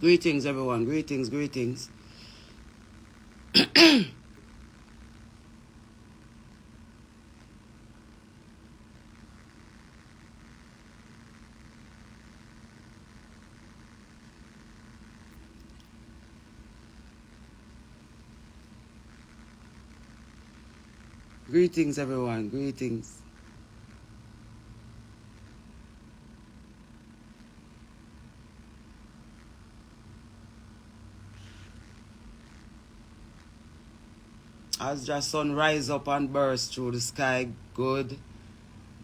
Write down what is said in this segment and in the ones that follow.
Greetings, everyone. Greetings, greetings. Greetings, everyone. Greetings. As the sun rise up and burst through the sky, good,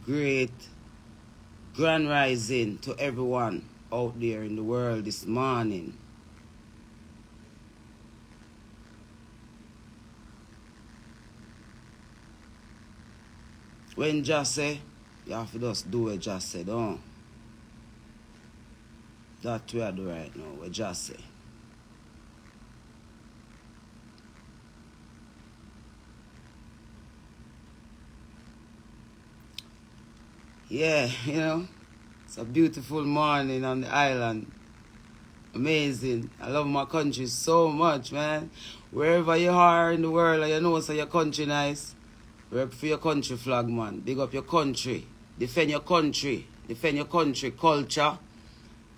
great, grand rising to everyone out there in the world this morning. When just say, you have to just do what just say, don't. That's what I do right now, what just say. Yeah, you know, it's a beautiful morning on the island. Amazing. I love my country so much, man. Wherever you are in the world, you know, so your country nice. Rep for your country flag, man. Big up your country. Defend your country. Defend your country culture,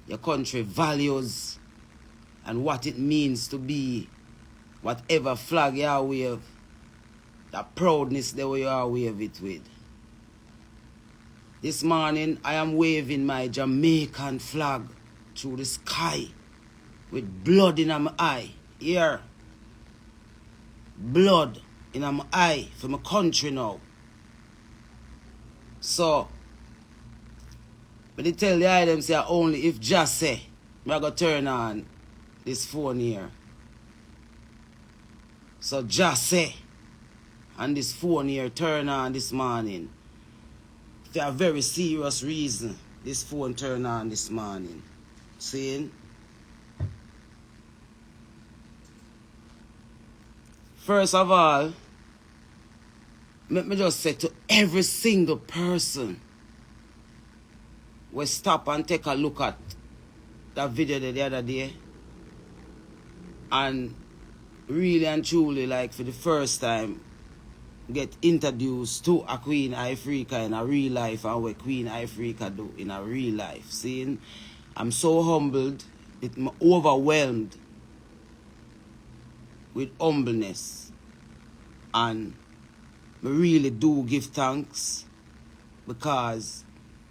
your country values, and what it means to be whatever flag you are wave. That proudness that you are wave it with. This morning, I am waving my Jamaican flag through the sky with blood in my eye. Here. Blood in my eye for my country now. So, but they tell the items say only if just say, I'm going to turn on this phone here. So just say, and this phone here turn on this morning. For a very serious reason, this phone turned on this morning. Seeing? First of all, let me just say to every single person, we stop and take a look at that video the other day, and really and truly, like for the first time, get introduced to a Queen Ifrica in a real life and what Queen Ifrica do in a real life. Seeing, I'm so humbled, I'm overwhelmed with humbleness, and I really do give thanks because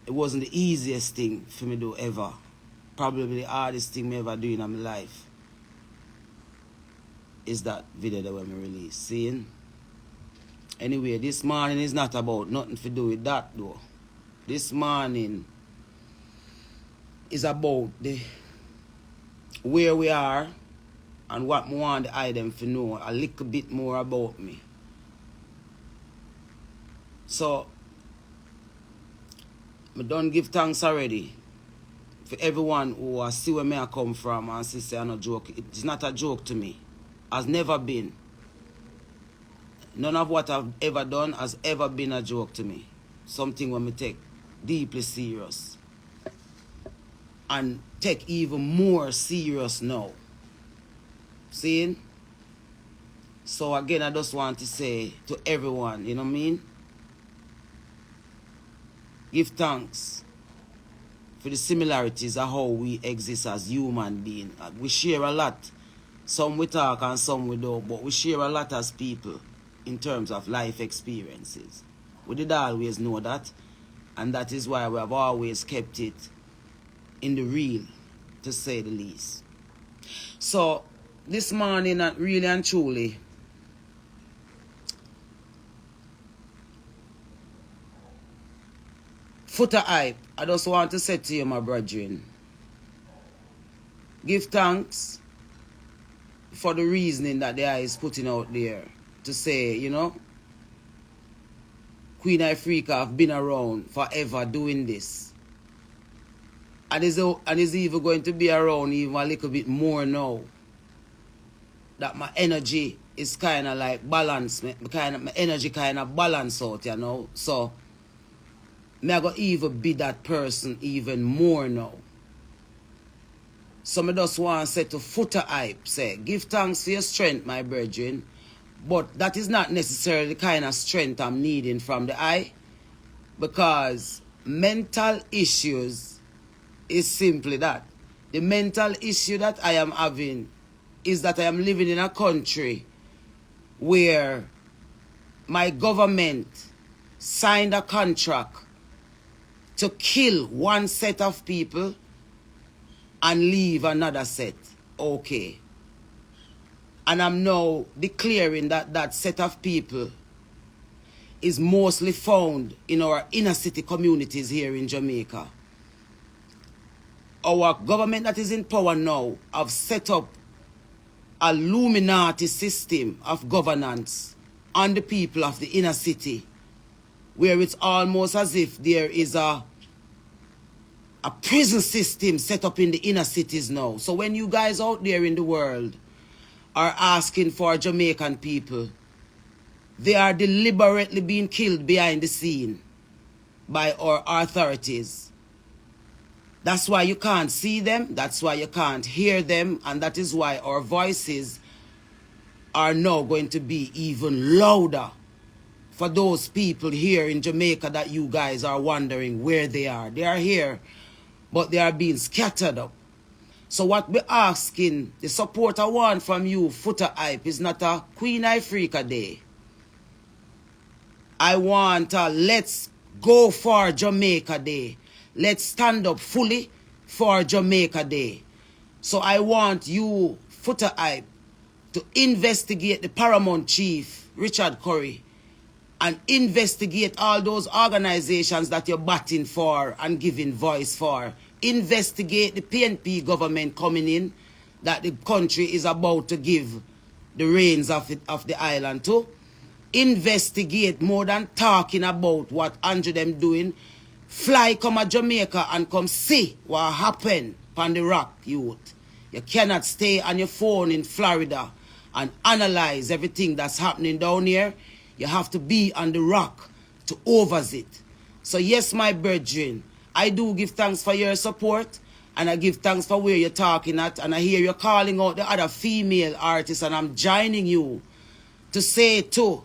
it wasn't the easiest thing for me to do ever. Probably the hardest thing I ever do in my life is that video that we release. Seeing? Anyway, this morning is not about nothing to do with that though. This morning is about the where we are and what I want the item to know a little bit more about me. So, I don't give thanks already for everyone who see where I come from and say I'm not joke. It's not a joke to me. Has never been. None of what I've ever done has ever been a joke to me. Something when me take deeply serious. And take even more serious now. Seeing? So again, I just want to say to everyone, you know what I mean? Give thanks for the similarities of how we exist as human beings. We share a lot. Some we talk and some we don't, but we share a lot as people in terms of life experiences. We did always know that, and that is why we have always kept it in the real, to say the least. So, this morning, really and truly, Foota hype, I just want to say to you, my brethren, give thanks for the reasoning that the eye is putting out there to say, you know, Queen Ifrica have been around forever doing this. And is even going to be around even a little bit more now. That my energy is kind of like balanced. My energy kind of balance out, you know. So, I'm going to even be that person even more now. Some of us want to say to Foota hype, say, give thanks for your strength, my brethren. But that is not necessarily the kind of strength I'm needing from the eye. Because mental issues is simply that. The mental issue that I am having is that I am living in a country where my government signed a contract to kill one set of people and leave another set. Okay. And I'm now declaring that that set of people is mostly found in our inner city communities here in Jamaica. Our government that is in power now have set up a Luminati system of governance on the people of the inner city, where it's almost as if there is a prison system set up in the inner cities now. So when you guys out there in the world are asking for Jamaican people, they are deliberately being killed behind the scene by our authorities. That's why you can't see them, that's why you can't hear them, and that is why our voices are now going to be even louder for those people here in Jamaica that you guys are wondering where they are. They are here, but they are being scattered up. So what we're asking, the support I want from you, Foota Hype, is not a Queen Ifrica Day. I want a Let's Go for Jamaica Day. Let's stand up fully for Jamaica Day. So I want you, Foota Hype, to investigate the Paramount Chief, Richard Curry, and investigate all those organizations that you're batting for and giving voice for. Investigate the PNP government coming in that the country is about to give the reins of the island to. Investigate more than talking about what Andrew them doing. Fly come to Jamaica and come see what happened on the rock, youth. You cannot stay on your phone in Florida and analyze everything that's happening down here. You have to be on the rock to oversee it. So yes, my brethren, I do give thanks for your support, and I give thanks for where you're talking at, and I hear you calling out the other female artists, and I'm joining you to say to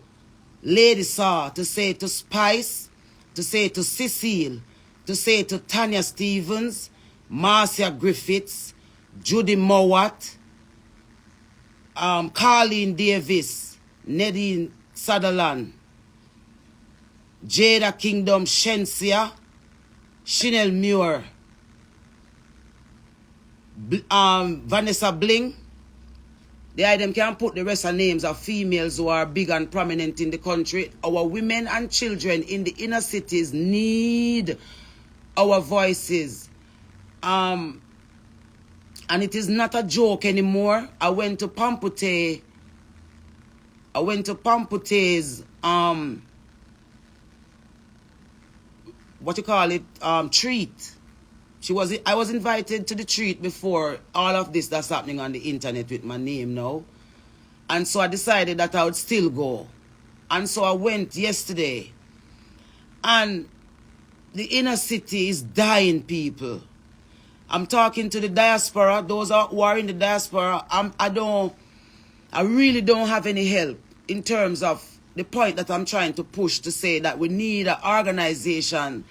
Lady Saw, to say to Spice, to say to Cecile, to say to Tanya Stevens, Marcia Griffiths, Judy Mowat, Carleen Davis, Nadine Sutherland, Jada Kingdom Shensia, Chanel Muir, Vanessa Bling. The item can put the rest of names of females who are big and prominent in the country. Our women and children in the inner cities need our voices. And it is not a joke anymore. I went to Pampute's treat. I was invited to the treat before all of this that's happening on the internet with my name now. And so I decided that I would still go. And so I went yesterday. And the inner city is dying, people. I'm talking to the diaspora, those who are in the diaspora. I really don't have any help in terms of the point that I'm trying to push to say that we need an organization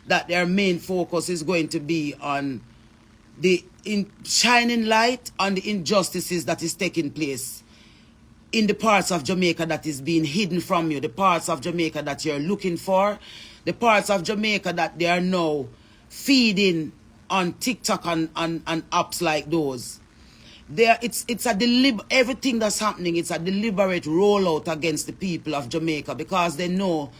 that their main focus is going to be on the shining light on the injustices that is taking place in the parts of Jamaica that is being hidden from you, the parts of Jamaica that you're looking for, the parts of Jamaica that they are now feeding on TikTok and apps like those. It's a everything that's happening, it's a deliberate rollout against the people of Jamaica, because they know.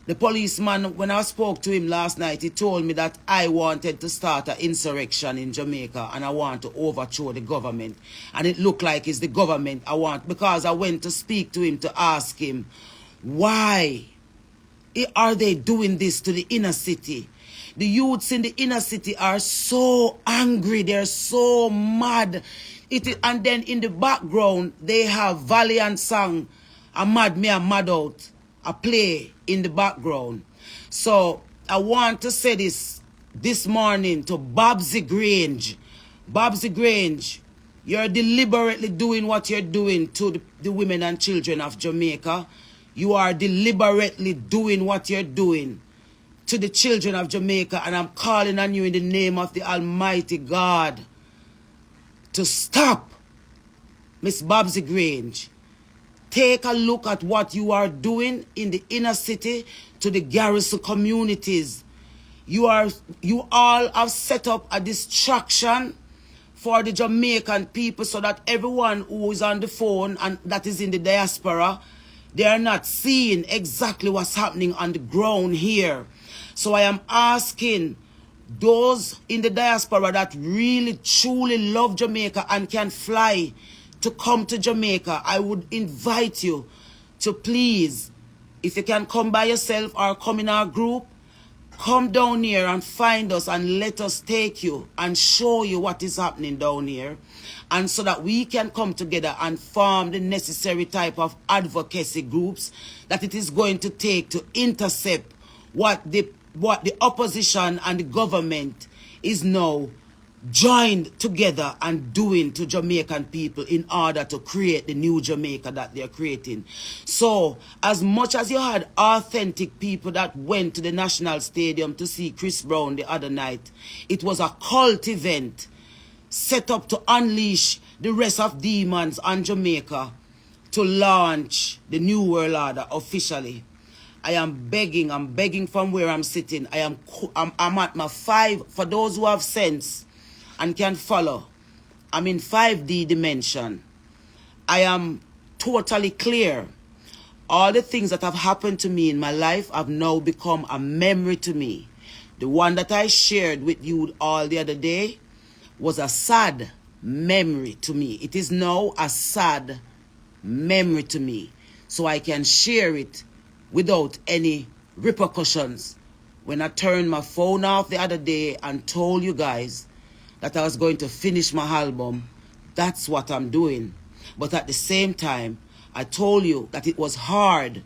The policeman, when I spoke to him last night, he told me that I wanted to start an insurrection in Jamaica and I want to overthrow the government. And it looked like it's the government I want, because I went to speak to him to ask him, why are they doing this to the inner city? The youths in the inner city are so angry, they're so mad. And then in the background, they have Valiant song, "A Mad Me, a Mad Out," a play in the background. So I want to say this morning to Babsy Grange. Babsy Grange, you're deliberately doing what you're doing to the women and children of Jamaica. You are deliberately doing what you're doing to the children of Jamaica, and I'm calling on you in the name of the Almighty God to stop. Miss Babsy Grange, take a look at what you are doing in the inner city to the garrison communities. You all have set up a distraction for the Jamaican people so that everyone who is on the phone and that is in the diaspora, they are not seeing exactly what's happening on the ground here. So I am asking those in the diaspora that really truly love Jamaica and can fly to come to Jamaica, I would invite you to please, if you can come by yourself or come in our group, come down here and find us and let us take you and show you what is happening down here. And so that we can come together and form the necessary type of advocacy groups that it is going to take to intercept what the opposition and the government is now joined together and doing to Jamaican people in order to create the new Jamaica that they're creating. So, as much as you had authentic people that went to the National Stadium to see Chris Brown the other night, it was a cult event set up to unleash the rest of demons on Jamaica to launch the New World Order officially. I'm begging from where I'm sitting. I'm at my 5, for those who have sense and can follow, I'm in 5D dimension. I am totally clear. All the things that have happened to me in my life have now become a memory to me. The one that I shared with you all the other day was a sad memory to me. It is now a sad memory to me. So I can share it without any repercussions. When I turned my phone off the other day and told you guys that I was going to finish my album, that's what I'm doing. But at the same time, I told you that it was hard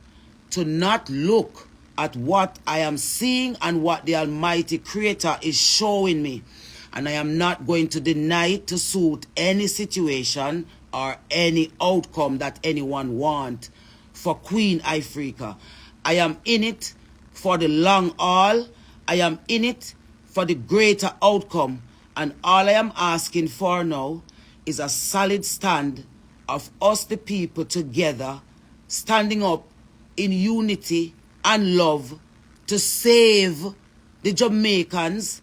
to not look at what I am seeing and what the Almighty Creator is showing me. And I am not going to deny it to suit any situation or any outcome that anyone wants for Queen Ifrica. I am in it for the long haul. I am in it for the greater outcome. And all I am asking for now is a solid stand of us, the people, together, standing up in unity and love to save the Jamaicans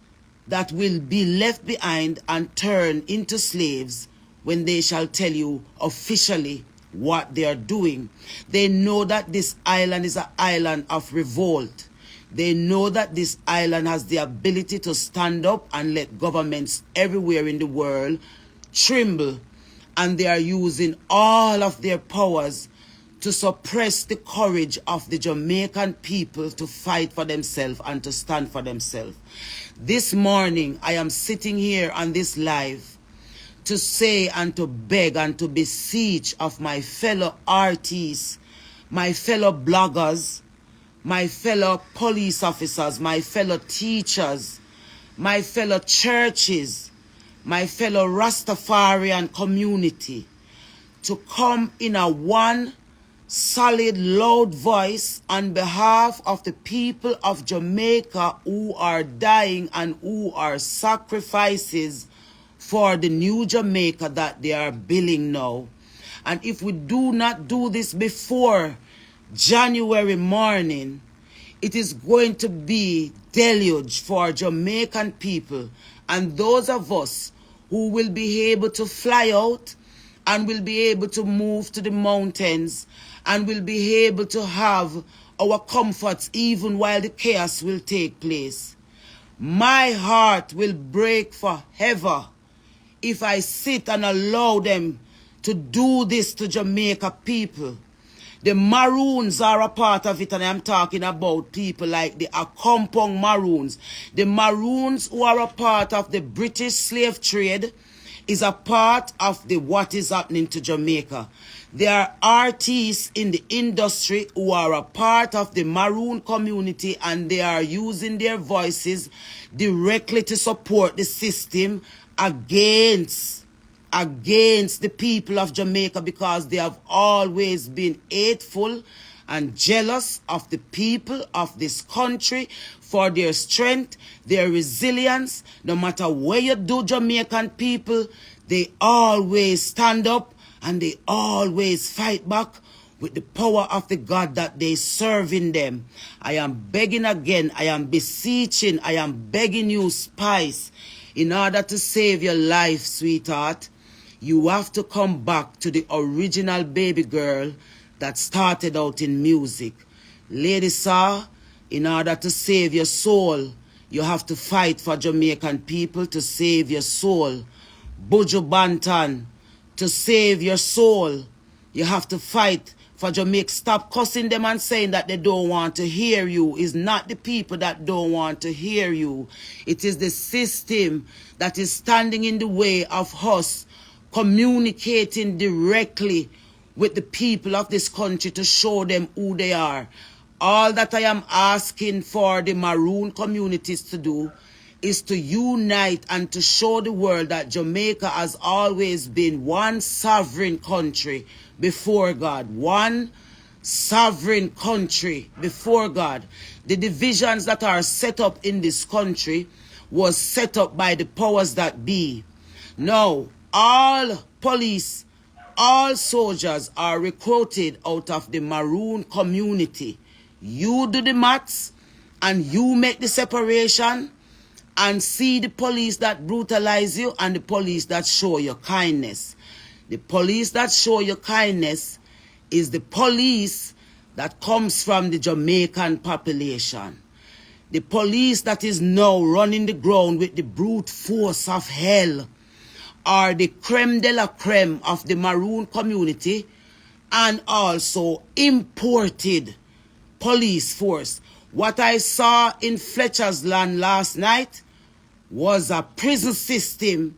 that will be left behind and turn into slaves when they shall tell you officially what they are doing. They know that this island is an island of revolt. They know that this island has the ability to stand up and let governments everywhere in the world tremble. And they are using all of their powers to suppress the courage of the Jamaican people to fight for themselves and to stand for themselves. This morning, I am sitting here on this live to say and to beg and to beseech of my fellow artists, my fellow bloggers, my fellow police officers, my fellow teachers, my fellow churches, my fellow Rastafarian community to come in a one solid, loud voice on behalf of the people of Jamaica who are dying and who are sacrifices for the new Jamaica that they are building now. And if we do not do this before January morning, it is going to be deluge for Jamaican people and those of us who will be able to fly out and will be able to move to the mountains and will be able to have our comforts even while the chaos will take place. My heart will break forever if I sit and allow them to do this to Jamaica people. The Maroons are a part of it, and I'm talking about people like the Accompong Maroons. The Maroons who are a part of the British slave trade is a part of the what is happening to Jamaica. There are artists in the industry who are a part of the Maroon community, and they are using their voices directly to support the system against the people of Jamaica, because they have always been hateful and jealous of the people of this country for their strength, their resilience. No matter where you do, Jamaican people, they always stand up and they always fight back with the power of the God that they serve in them. I am begging again, I am beseeching, I am begging you, Spice, in order to save your life, sweetheart, you have to come back to the original baby girl that started out in music. Lady Saw, in order to save your soul, you have to fight for Jamaican people to save your soul. Buju Banton, to save your soul, you have to fight for Jamaica. Stop cussing them and saying that they don't want to hear you. It's not the people that don't want to hear you. It is the system that is standing in the way of us communicating directly with the people of this country to show them who they are. All that I am asking for the maroon communities to do is to unite and to show the world that Jamaica has always been one sovereign country before God. One sovereign country before God. The divisions that are set up in this country was set up by the powers that be. Now, all police, all soldiers are recruited out of the maroon community. You do the maths and you make the separation and see the police that brutalize you and the police that show you kindness. The police that show you kindness is the police that comes from the Jamaican population. The police that is now running the ground with the brute force of hell are the creme de la creme of the maroon community and also imported police force. What I saw in Fletcher's Land last night was a prison system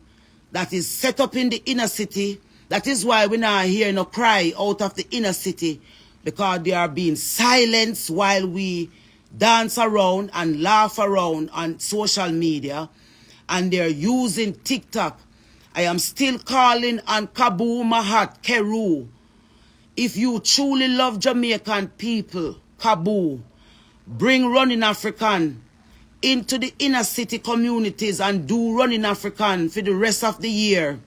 that is set up in the inner city. That is why we now hear no cry out of the inner city, because they are being silenced while we dance around and laugh around on social media, and they're using TikTok. I am still calling on Kabu Mahat Keru. If you truly love Jamaican people, Kabu, bring Running African into the inner city communities and do Running African for the rest of the year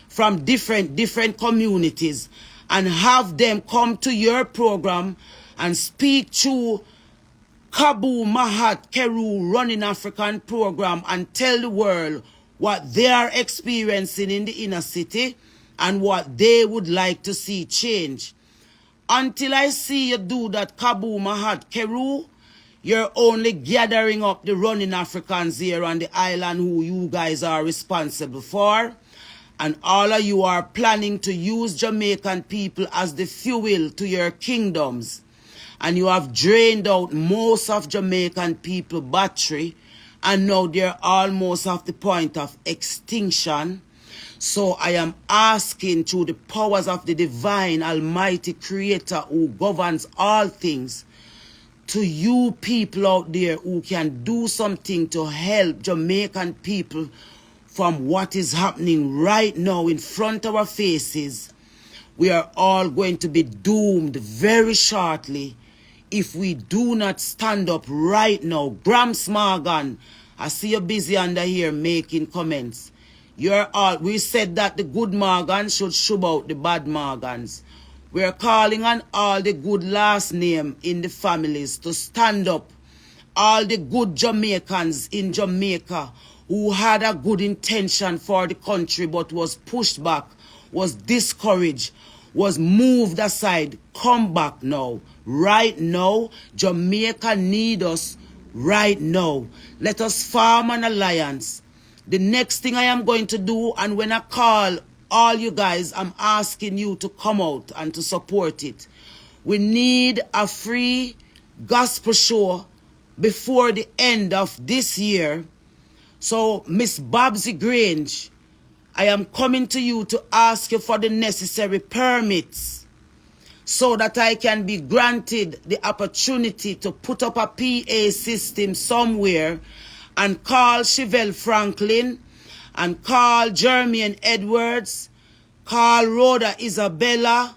from different communities, and have them come to your program and speak to Kabu Mahat Keru Running African program and tell the world what they are experiencing in the inner city and what they would like to see change. Until I see you do that, Kabu Mahat Keru, you're only gathering up the Running Africans here on the island who you guys are responsible for. And all of you are planning to use Jamaican people as the fuel to your kingdoms. And you have drained out most of Jamaican people battery. And now they're almost at the point of extinction. So I am asking through the powers of the divine almighty creator who governs all things, to you people out there who can do something to help Jamaican people from what is happening right now in front of our faces. We are all going to be doomed very shortly if we do not stand up right now. Grams Morgan, I see you busy under here making comments. We said that the good Morgans should shove out the bad Morgans. We're calling on all the good last name in the families to stand up. All the good Jamaicans in Jamaica who had a good intention for the country but was pushed back, was discouraged, was moved aside. Come back now. Right now, Jamaica need us right now. Let us form an alliance. The next thing I am going to do, and when I call all you guys, I'm asking you to come out and to support it. We need a free gospel show before the end of this year. So, Miss Babsy Grange, I am coming to you to ask you for the necessary permits so that I can be granted the opportunity to put up a PA system somewhere and call Chevelle Franklin and call Jermaine Edwards, call Rhoda Isabella,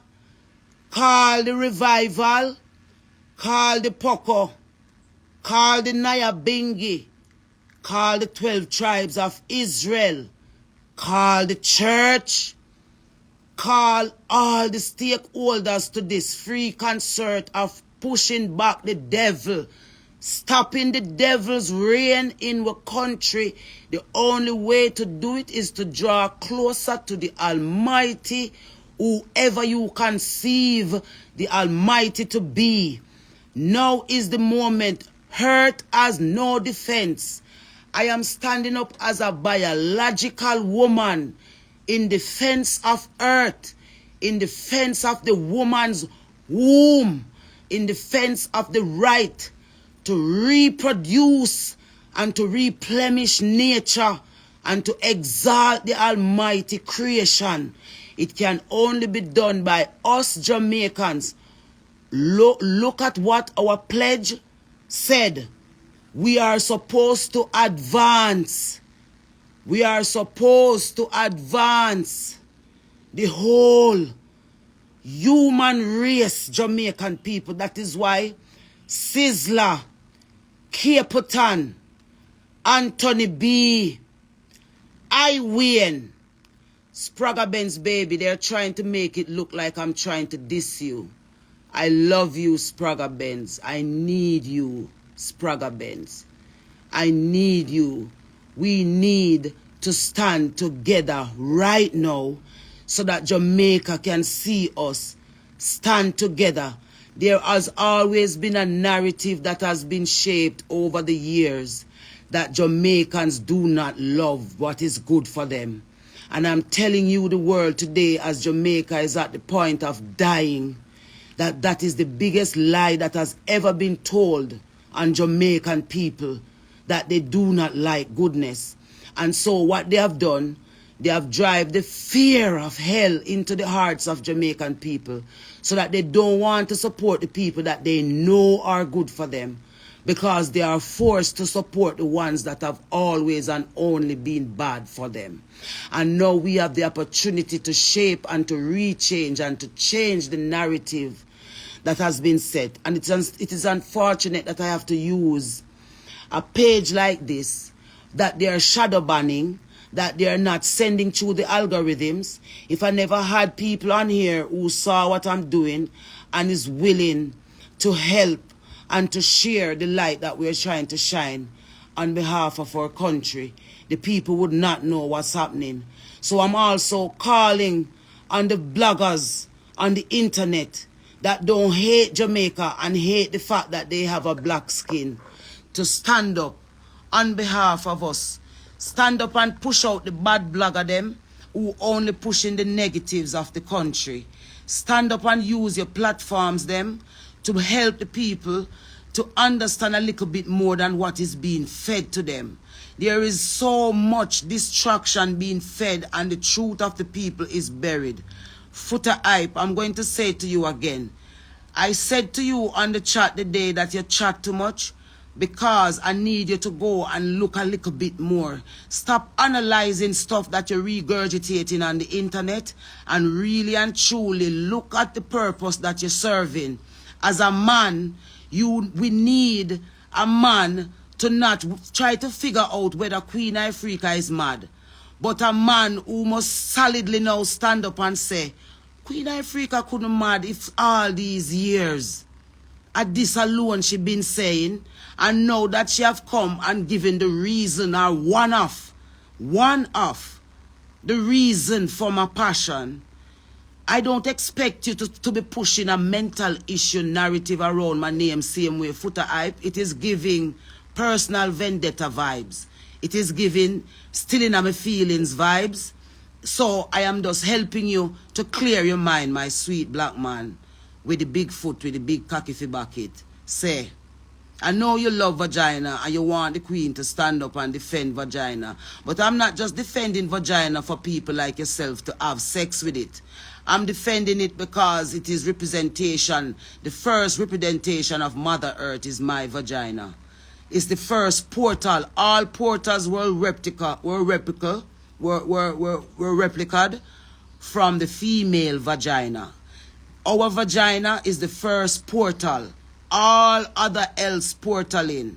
call the Revival, call the Poco, call the Nyabingi, call the 12 tribes of Israel, call the church, call all the stakeholders to this free concert of pushing back the devil, stopping the devil's reign in our country. The only way to do it is to draw closer to the Almighty, whoever you conceive the Almighty to be. Now is the moment. Hurt has no defense. I am standing up as a biological woman in defense of earth, in defense of the woman's womb, in defense of the right to reproduce and to replenish nature and to exalt the almighty creation. It can only be done by us Jamaicans. Look at what our pledge said. We are supposed to advance. We are supposed to advance the whole human race, Jamaican people. That is why Sizzler, Capotan, Anthony B, Wayne, Spragga Benz baby, they're trying to make it look like I'm trying to diss you. I love you, Spragga Benz. I need you, Spragga Benz. I need you. We need to stand together right now so that Jamaica can see us stand together. There has always been a narrative that has been shaped over the years that Jamaicans do not love what is good for them. And I'm telling you the world today, as Jamaica is at the point of dying, that is the biggest lie that has ever been told on Jamaican people, that they do not like goodness. And so what they have done, they have driven the fear of hell into the hearts of Jamaican people so that they don't want to support the people that they know are good for them, because they are forced to support the ones that have always and only been bad for them. And now we have the opportunity to shape and to rechange and to change the narrative that has been set. And it is unfortunate that I have to use a page like this, that they are shadow banning, that they are not sending through the algorithms. If I never had people on here who saw what I'm doing and is willing to help and to share the light that we're trying to shine on behalf of our country, the people would not know what's happening. So I'm also calling on the bloggers on the internet that don't hate Jamaica and hate the fact that they have a black skin to stand up on behalf of us. Stand up and push out the bad blogger them who only pushing the negatives of the country. Stand up and use your platforms them to help the people to understand a little bit more than what is being fed to them. There is so much distraction being fed and the truth of the people is buried. Foota hype, I'm going to say to you again. I said to you on the chat the day that you chat too much, because I need you to go and look a little bit more. Stop analyzing stuff that you're regurgitating on the internet and really and truly look at the purpose that you're serving. As a man, we need a man to not try to figure out whether Queen Ifrica is mad, but a man who must solidly now stand up and say, Queen Ifrica couldn't mad if all these years at this alone she been saying, and now that she have come and given the reason, or one of the reason for my passion. I don't expect you to be pushing a mental issue narrative around my name same way, Foota hype. It is giving personal vendetta vibes. It is giving stealing of my feelings vibes. So I am just helping you to clear your mind, my sweet black man, with the big foot, with the big cocky fi bucket. Say, I know you love vagina and you want the queen to stand up and defend vagina. But I'm not just defending vagina for people like yourself to have sex with it. I'm defending it because it is representation. The first representation of Mother Earth is my vagina. It's the first portal. All portals were replica were replicated from the female vagina. Our vagina is the first portal. All other else portaling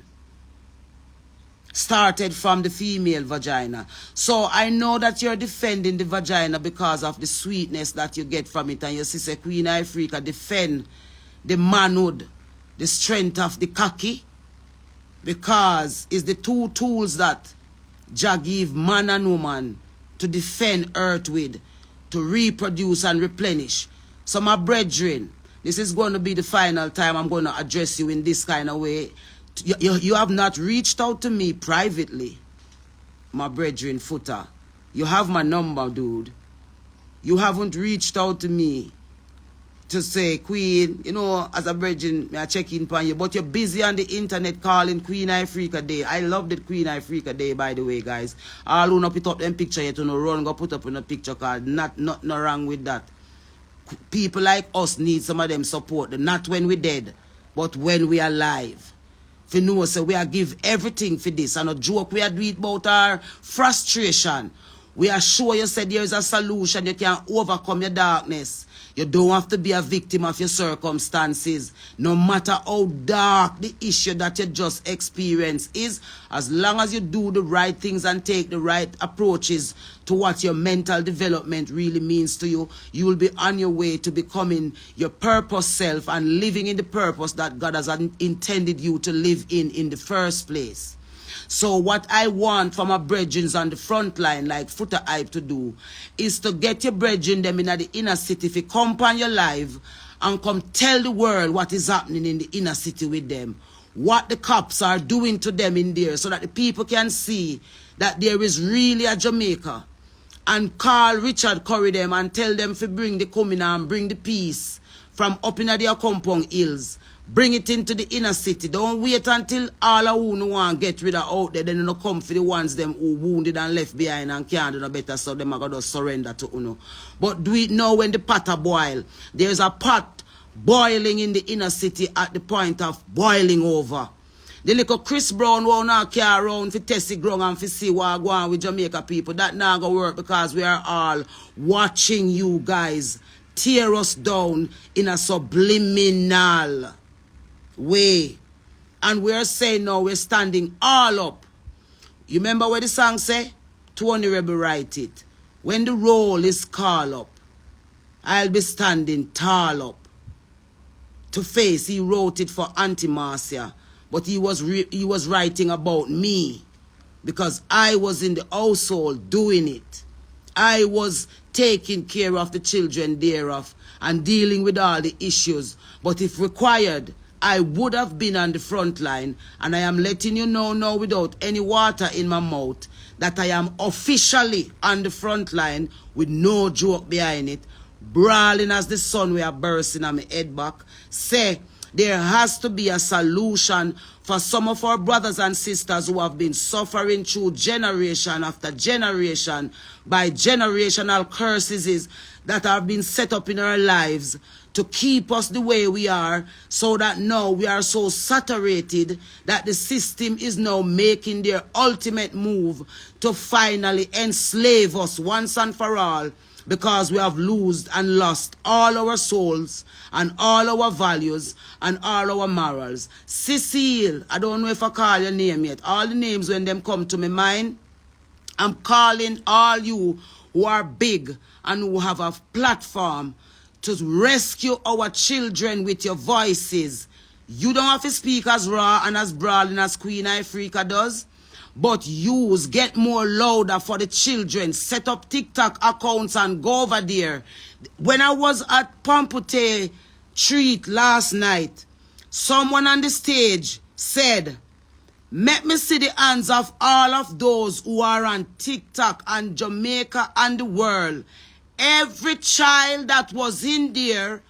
started from the female vagina. So I know that you're defending the vagina because of the sweetness that you get from it. And your sister Queen Ifrica defend the manhood, the strength of the cocky, because it's the two tools that Jah give man and woman to defend earth with, to reproduce and replenish. So my brethren, this is going to be the final time I'm going to address you in this kind of way. You have not reached out to me privately, my brethren Foota. You have my number, dude. You haven't reached out to me to say, Queen, you know, as a brethren, I check in upon you, but you're busy on the internet calling Queen Ifrica Day. I love that Queen Ifrica Day, by the way, guys. All who not put up them picture yet, no run, go put up in a picture card. Nothing wrong with that. People like us need some of them support. Not when we're dead, but when we are alive. If you know, so we are give everything for this. And a joke we are doing about our frustration. We are sure you said there is a solution. You can overcome your darkness. You don't have to be a victim of your circumstances. No matter how dark the issue that you just experienced is, as long as you do the right things and take the right approaches to what your mental development really means to you, you will be on your way to becoming your purpose self and living in the purpose that God has intended you to live in the first place. So what I want from my brethren on the front line, like Foota Hype to do, is to get your brethren them in the inner city, if you come on your live and come tell the world what is happening in the inner city with them, what the cops are doing to them in there, so that the people can see that there is really a Jamaica. And call Richard Curry them and tell them to bring the coming and bring the peace from up in their compound hills. Bring it into the inner city. Don't wait until all of who want to get rid of out there. Then you come for the ones them who wounded and left behind and can't do no better, so them are going to surrender to Uno. But do it now when the pot are boil. There's a pot boiling in the inner city at the point of boiling over. The little Chris Brown who now carry around for testing ground and for see what go on with Jamaica people. That not going to work, because we are all watching you guys tear us down in a subliminal way. And we're saying now we're standing all up. You remember what the song say? Tony Rebel write it. When the roll is called up, I'll be standing tall up. To face, he wrote it for Auntie Marcia, but he was writing about me, because I was in the household doing it. I was taking care of the children thereof and dealing with all the issues. But if required, I would have been on the front line, and I am letting you know now without any water in my mouth that I am officially on the front line with no joke behind it, brawling as the sun we are bursting on my head back. Say, there has to be a solution for some of our brothers and sisters who have been suffering through generation after generation by generational curses that have been set up in our lives to keep us the way we are, so that now we are so saturated that the system is now making their ultimate move to finally enslave us once and for all, because we have lost all our souls and all our values and all our morals. Cecile, I don't know if I call your name yet. All the names when them come to my mind, I'm calling all you who are big and who have a platform to rescue our children with your voices. You don't have to speak as raw and as brawling as Queen Ifrica does, but use, get more louder for the children. Set up TikTok accounts and go over there. When I was at Pampute Treat last night, someone on the stage said, "Let me see the hands of all of those who are on TikTok and Jamaica and the world." Every child that was in there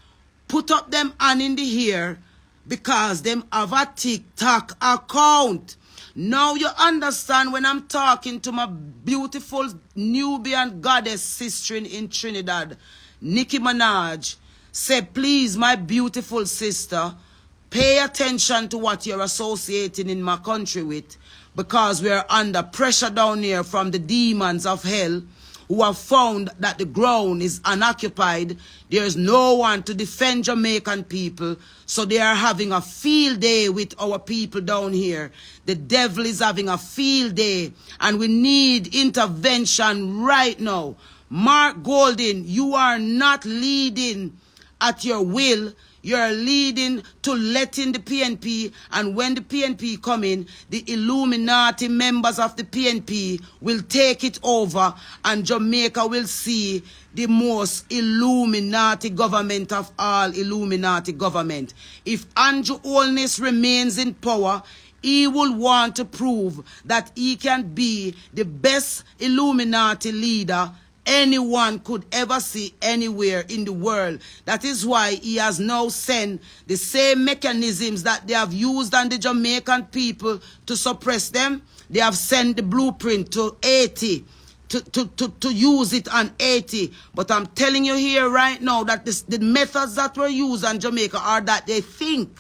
put up them hand in the air, because them have a TikTok account. Now you understand when I'm talking to my beautiful Nubian goddess sister in Trinidad, Nicki Minaj, say, please, my beautiful sister, Pay attention to what you're associating in my country with, because we are under pressure down here from the demons of hell who have found that the ground is unoccupied. There's no one to defend Jamaican people. So they are having a field day with our people down here. The devil is having a field day. And we need intervention right now. Mark Golding, you are not leading at your will. You're leading to letting the PNP, and when the PNP come in, the Illuminati members of the PNP will take it over, and Jamaica will see the most Illuminati government of all Illuminati government. If Andrew Holness remains in power, he will want to prove that he can be the best Illuminati leader anyone could ever see anywhere in the world. That is why he has now sent the same mechanisms that they have used on the Jamaican people to suppress them. They have sent the blueprint to Haiti to use it on Haiti. But I'm telling you here right now that the methods that were used on Jamaica are that they think.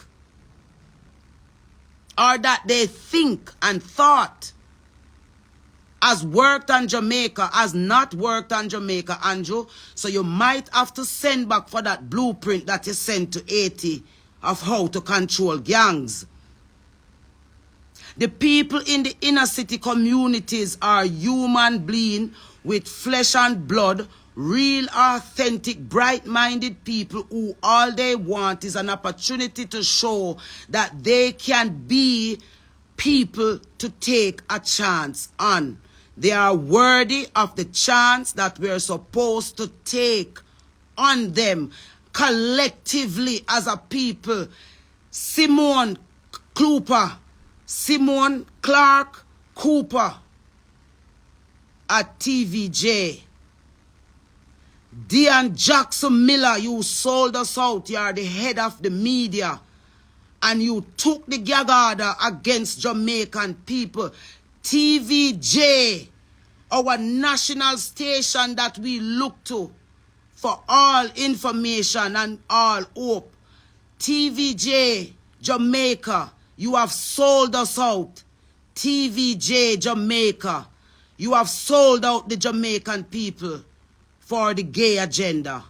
And thought has worked on Jamaica, has not worked on Jamaica, Andrew. So you might have to send back for that blueprint that you sent to Haiti of how to control gangs. The people in the inner city communities are human beings with flesh and blood, real, authentic, bright-minded people who all they want is an opportunity to show that they can be people to take a chance on. They are worthy of the chance that we're supposed to take on them collectively as a people. Simone Clark Cooper at TVJ. Dean Jackson Miller, you sold us out. You are the head of the media. And you took the gag order against Jamaican people. TVJ, our national station that we look to for all information and all hope. TVJ, Jamaica, you have sold us out. TVJ, Jamaica, you have sold out the Jamaican people for the gay agenda.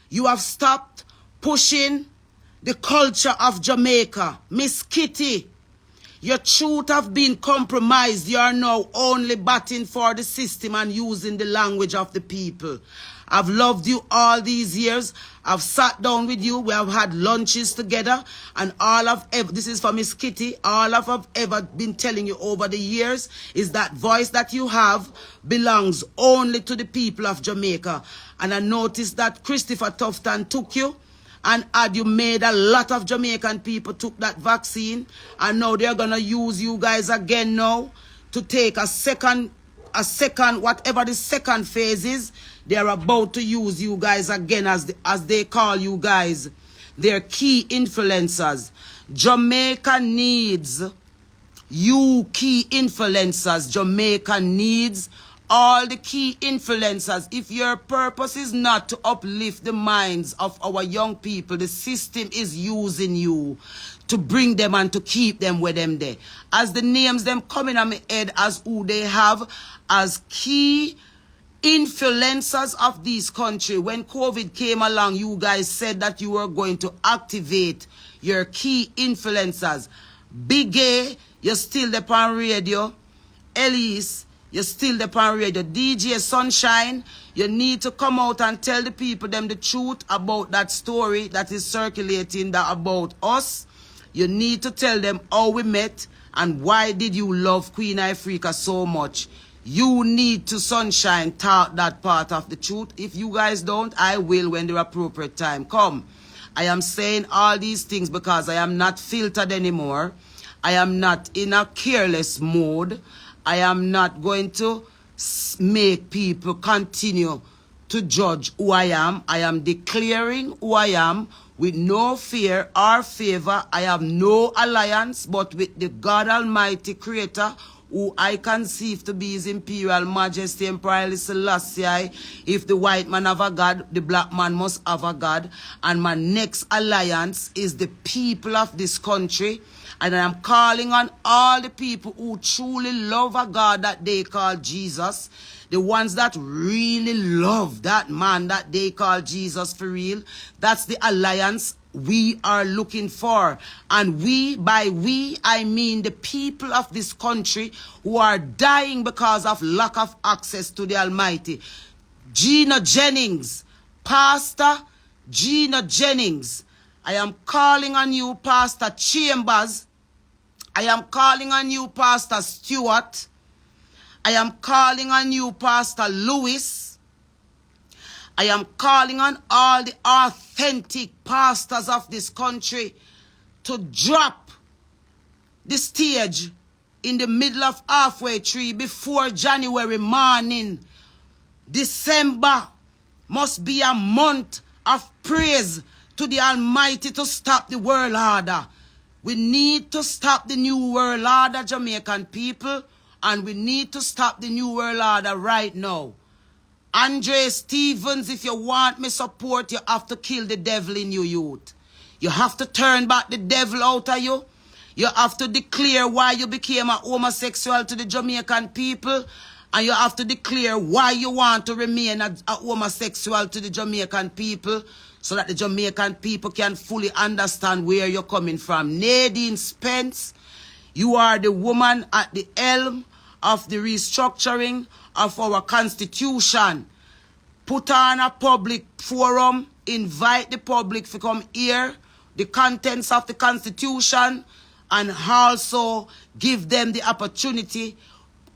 You have stopped pushing the culture of Jamaica. Miss Kitty, your truth have been compromised. You are now only batting for the system and using the language of the people. I've loved you all these years. I've sat down with you. We have had lunches together. And all I've ever, this is for Miss Kitty, all I've ever been telling you over the years is that voice that you have belongs only to the people of Jamaica. And I noticed that Christopher Tufton took you. And had you made a lot of Jamaican people took that vaccine, and now they're going to use you guys again now to take a second, whatever the second phase is, they're about to use you guys again as they call you guys. They're key influencers. Jamaica needs you key influencers. Jamaica needs all the key influencers. If your purpose is not to uplift the minds of our young people, the system is using you to bring them and to keep them with them there. As the names them coming on my head as who they have as key influencers of this country. When COVID came along, you guys said that you were going to activate your key influencers. Big A, you're still there on radio. Elise, you're still there on radio. DJ Sunshine, you need to come out and tell the people them the truth about that story that is circulating that about us. You need to tell them how we met and why did you love Queen Ifrica so much. You need to, Sunshine, talk that part of the truth. If you guys don't, I will when the appropriate time come. I am saying all these things because I am not filtered anymore. I am not in a careless mode. I am not going to make people continue to judge who I am. I am declaring who I am with no fear or favor. I have no alliance but with the God Almighty Creator who I conceive to be His Imperial Majesty Emperor Haile Selassie. If the white man have a God, the black man must have a God. And my next alliance is the people of this country. And I am calling on all the people who truly love a God that they call Jesus. The ones that really love that man that they call Jesus for real. That's the alliance we are looking for. And we, by we, I mean the people of this country who are dying because of lack of access to the Almighty. Gina Jennings, Pastor Gina Jennings, I am calling on you, Pastor Chambers. I am calling on you, Pastor Stewart. I am calling on you, Pastor Lewis. I am calling on all the authentic pastors of this country to drop the stage in the middle of halfway tree before January morning. December must be a month of praise to the Almighty to stop the world order. We need to stop the new world order, Jamaican people, and we need to stop the new world order right now. Andre Stevens, if you want me support, you have to kill the devil in you, youth. You have to turn back the devil out of you. You have to declare why you became a homosexual to the Jamaican people. And you have to declare why you want to remain a homosexual to the Jamaican people, so that the Jamaican people can fully understand where you're coming from. Nadine Spence, you are the woman at the helm of the restructuring of our constitution. Put on a public forum, invite the public to come hear the contents of the constitution, and also give them the opportunity.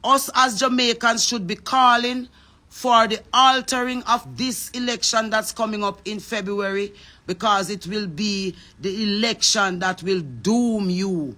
Us as Jamaicans should be calling for the altering of this election that's coming up in February, because it will be the election that will doom you.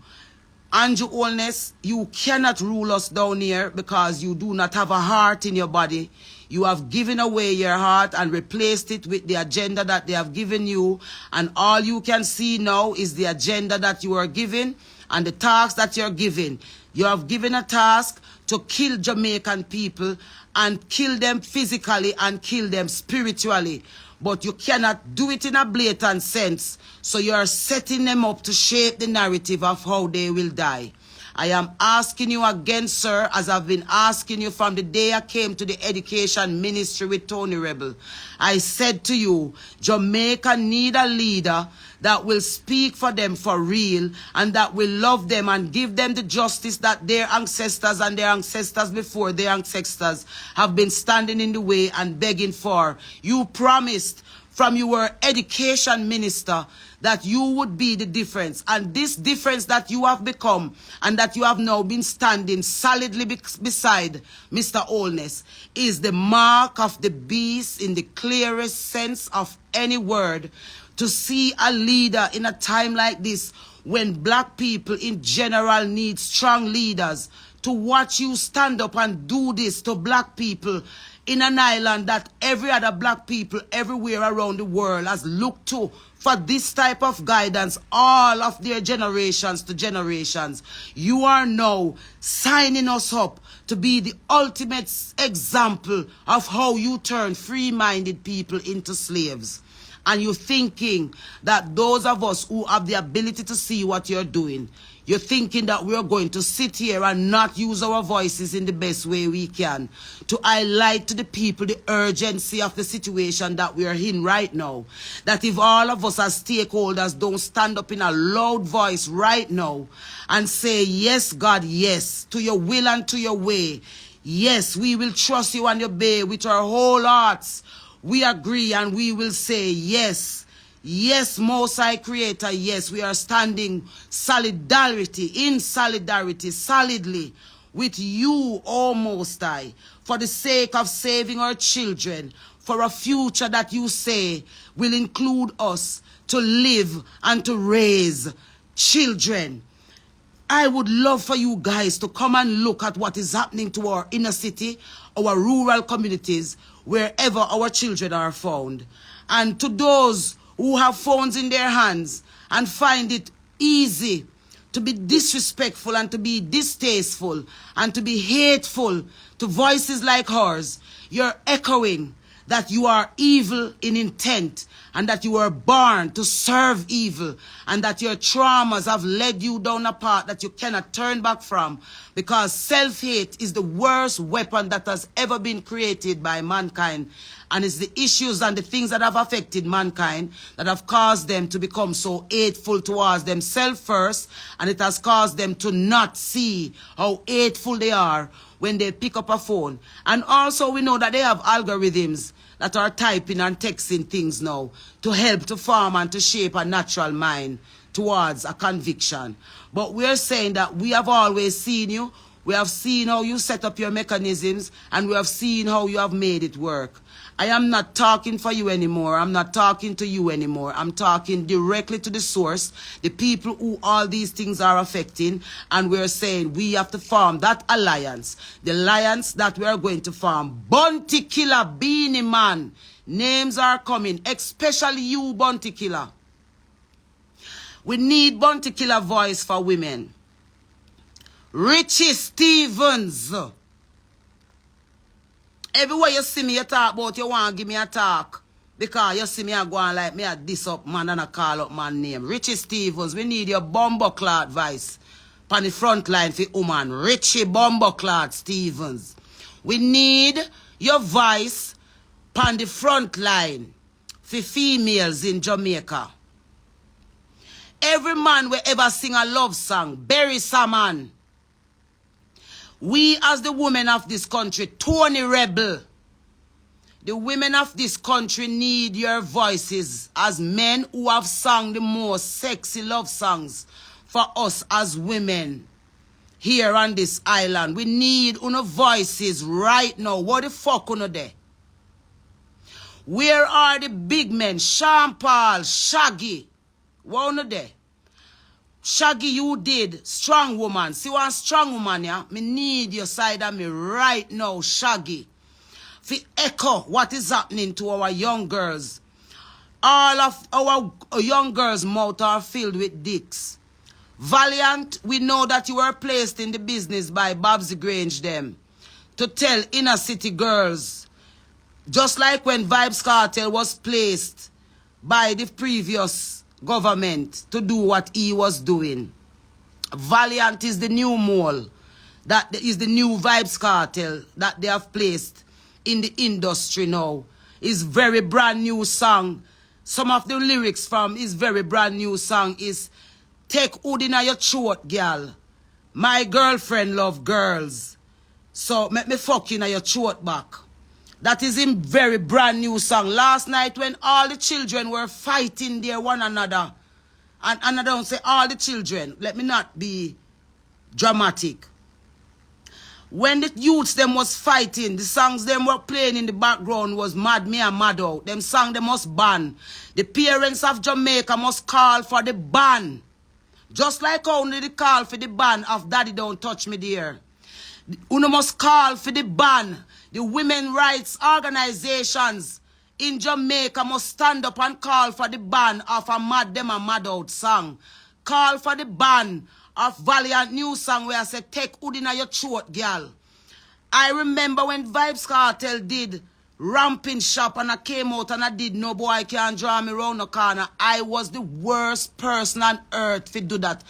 Andrew Holness, you cannot rule us down here because you do not have a heart in your body. You have given away your heart and replaced it with the agenda that they have given you. And all you can see now is the agenda that you are given and the task that you're given. You have given a task to kill Jamaican people and kill them physically and kill them spiritually. But you cannot do it in a blatant sense. So you are setting them up to shape the narrative of how they will die. I am asking you again, sir, as I've been asking you from the day I came to the education ministry with Tony Rebel. I said to you, Jamaica need a leader that will speak for them for real and that will love them and give them the justice that their ancestors and their ancestors before their ancestors have been standing in the way and begging for. You promised from your education minister that you would be the difference. And this difference that you have become and that you have now been standing solidly beside Mr. Holness is the mark of the beast in the clearest sense of any word. To see a leader in a time like this, when black people in general need strong leaders, to watch you stand up and do this to black people in an island that every other black people everywhere around the world has looked to for this type of guidance, all of their generations to generations. You are now signing us up to be the ultimate example of how you turn free-minded people into slaves. And you're thinking that those of us who have the ability to see what you're doing, you're thinking that we're going to sit here and not use our voices in the best way we can to highlight to the people the urgency of the situation that we are in right now. That if all of us as stakeholders don't stand up in a loud voice right now and say, yes, God, yes, to your will and to your way. Yes, we will trust you and obey with our whole hearts. We agree and we will say, yes, yes, Most High Creator, yes, we are standing in solidarity, solidly with you, O Most High, for the sake of saving our children, for a future that you say will include us to live and to raise children. I would love for you guys to come and look at what is happening to our inner city, our rural communities, wherever our children are found. And to those who have phones in their hands and find it easy to be disrespectful and to be distasteful and to be hateful to voices like ours, you're echoing that you are evil in intent and that you were born to serve evil and that your traumas have led you down a path that you cannot turn back from, because self-hate is the worst weapon that has ever been created by mankind, and it's the issues and the things that have affected mankind that have caused them to become so hateful towards themselves first, and it has caused them to not see how hateful they are when they pick up a phone. And also we know that they have algorithms that are typing and texting things now to help to form and to shape a natural mind towards a conviction. But we're saying that we have always seen you. We have seen how you set up your mechanisms, and we have seen how you have made it work. I am not talking for you anymore. I'm not talking to you anymore. I'm talking directly to the source, the people who all these things are affecting, and we're saying we have to form that alliance, the alliance that we are going to form. Bounty Killer, Beanie Man, names are coming, especially you, Bounty Killer. We need Bounty Killer voice for women. Richie Stevens. Everywhere you see me, you talk about, you want to give me a talk. Because you see me, I go on like me, I diss up man and I call up man name. Richie Stevens, we need your bumbleclad voice on the front line for woman. Richie Bumbleclad Stevens. We need your voice on the front line for females in Jamaica. Every man will ever sing a love song, bury some man. We as the women of this country, Tony Rebel, the women of this country need your voices as men who have sung the most sexy love songs for us as women here on this island. We need your voices right now. What the fuck are there? Where are the big men? Sean Paul, Shaggy. What are there? Shaggy, you did. Strong woman. See one strong woman, yeah? Me need your side of me right now, Shaggy. For echo what is happening to our young girls. All of our young girls' mouths are filled with dicks. Valiant, we know that you were placed in the business by Babs Grange them to tell inner city girls, just like when Vybz Kartel was placed by the previous government to do what he was doing. Valiant is the new mole, that is the new Vybz Kartel that they have placed in the industry now. His very brand new song, some of the lyrics from his very brand new song is take hood in your throat, girl. My girlfriend love girls, so make me fuck in your throat back. That is in very brand new song. Last night when all the children were fighting there one another, and I don't say all the children, let me not be dramatic. When the youths them was fighting, the songs them were playing in the background was Mad Me and Mad Out. Them song they must ban. The parents of Jamaica must call for the ban. Just like only the call for the ban of Daddy Don't Touch Me Dear. You must call for the ban. The women rights organizations in Jamaica must stand up and call for the ban of a Mad Them and Mad Out song. Call for the ban of Valiant new song where I said, take hood in your throat, girl. I remember when Vybz Kartel did Ramping Shop and I came out and I did No Boy Can't Draw Me Round the Corner. I was the worst person on earth to do that.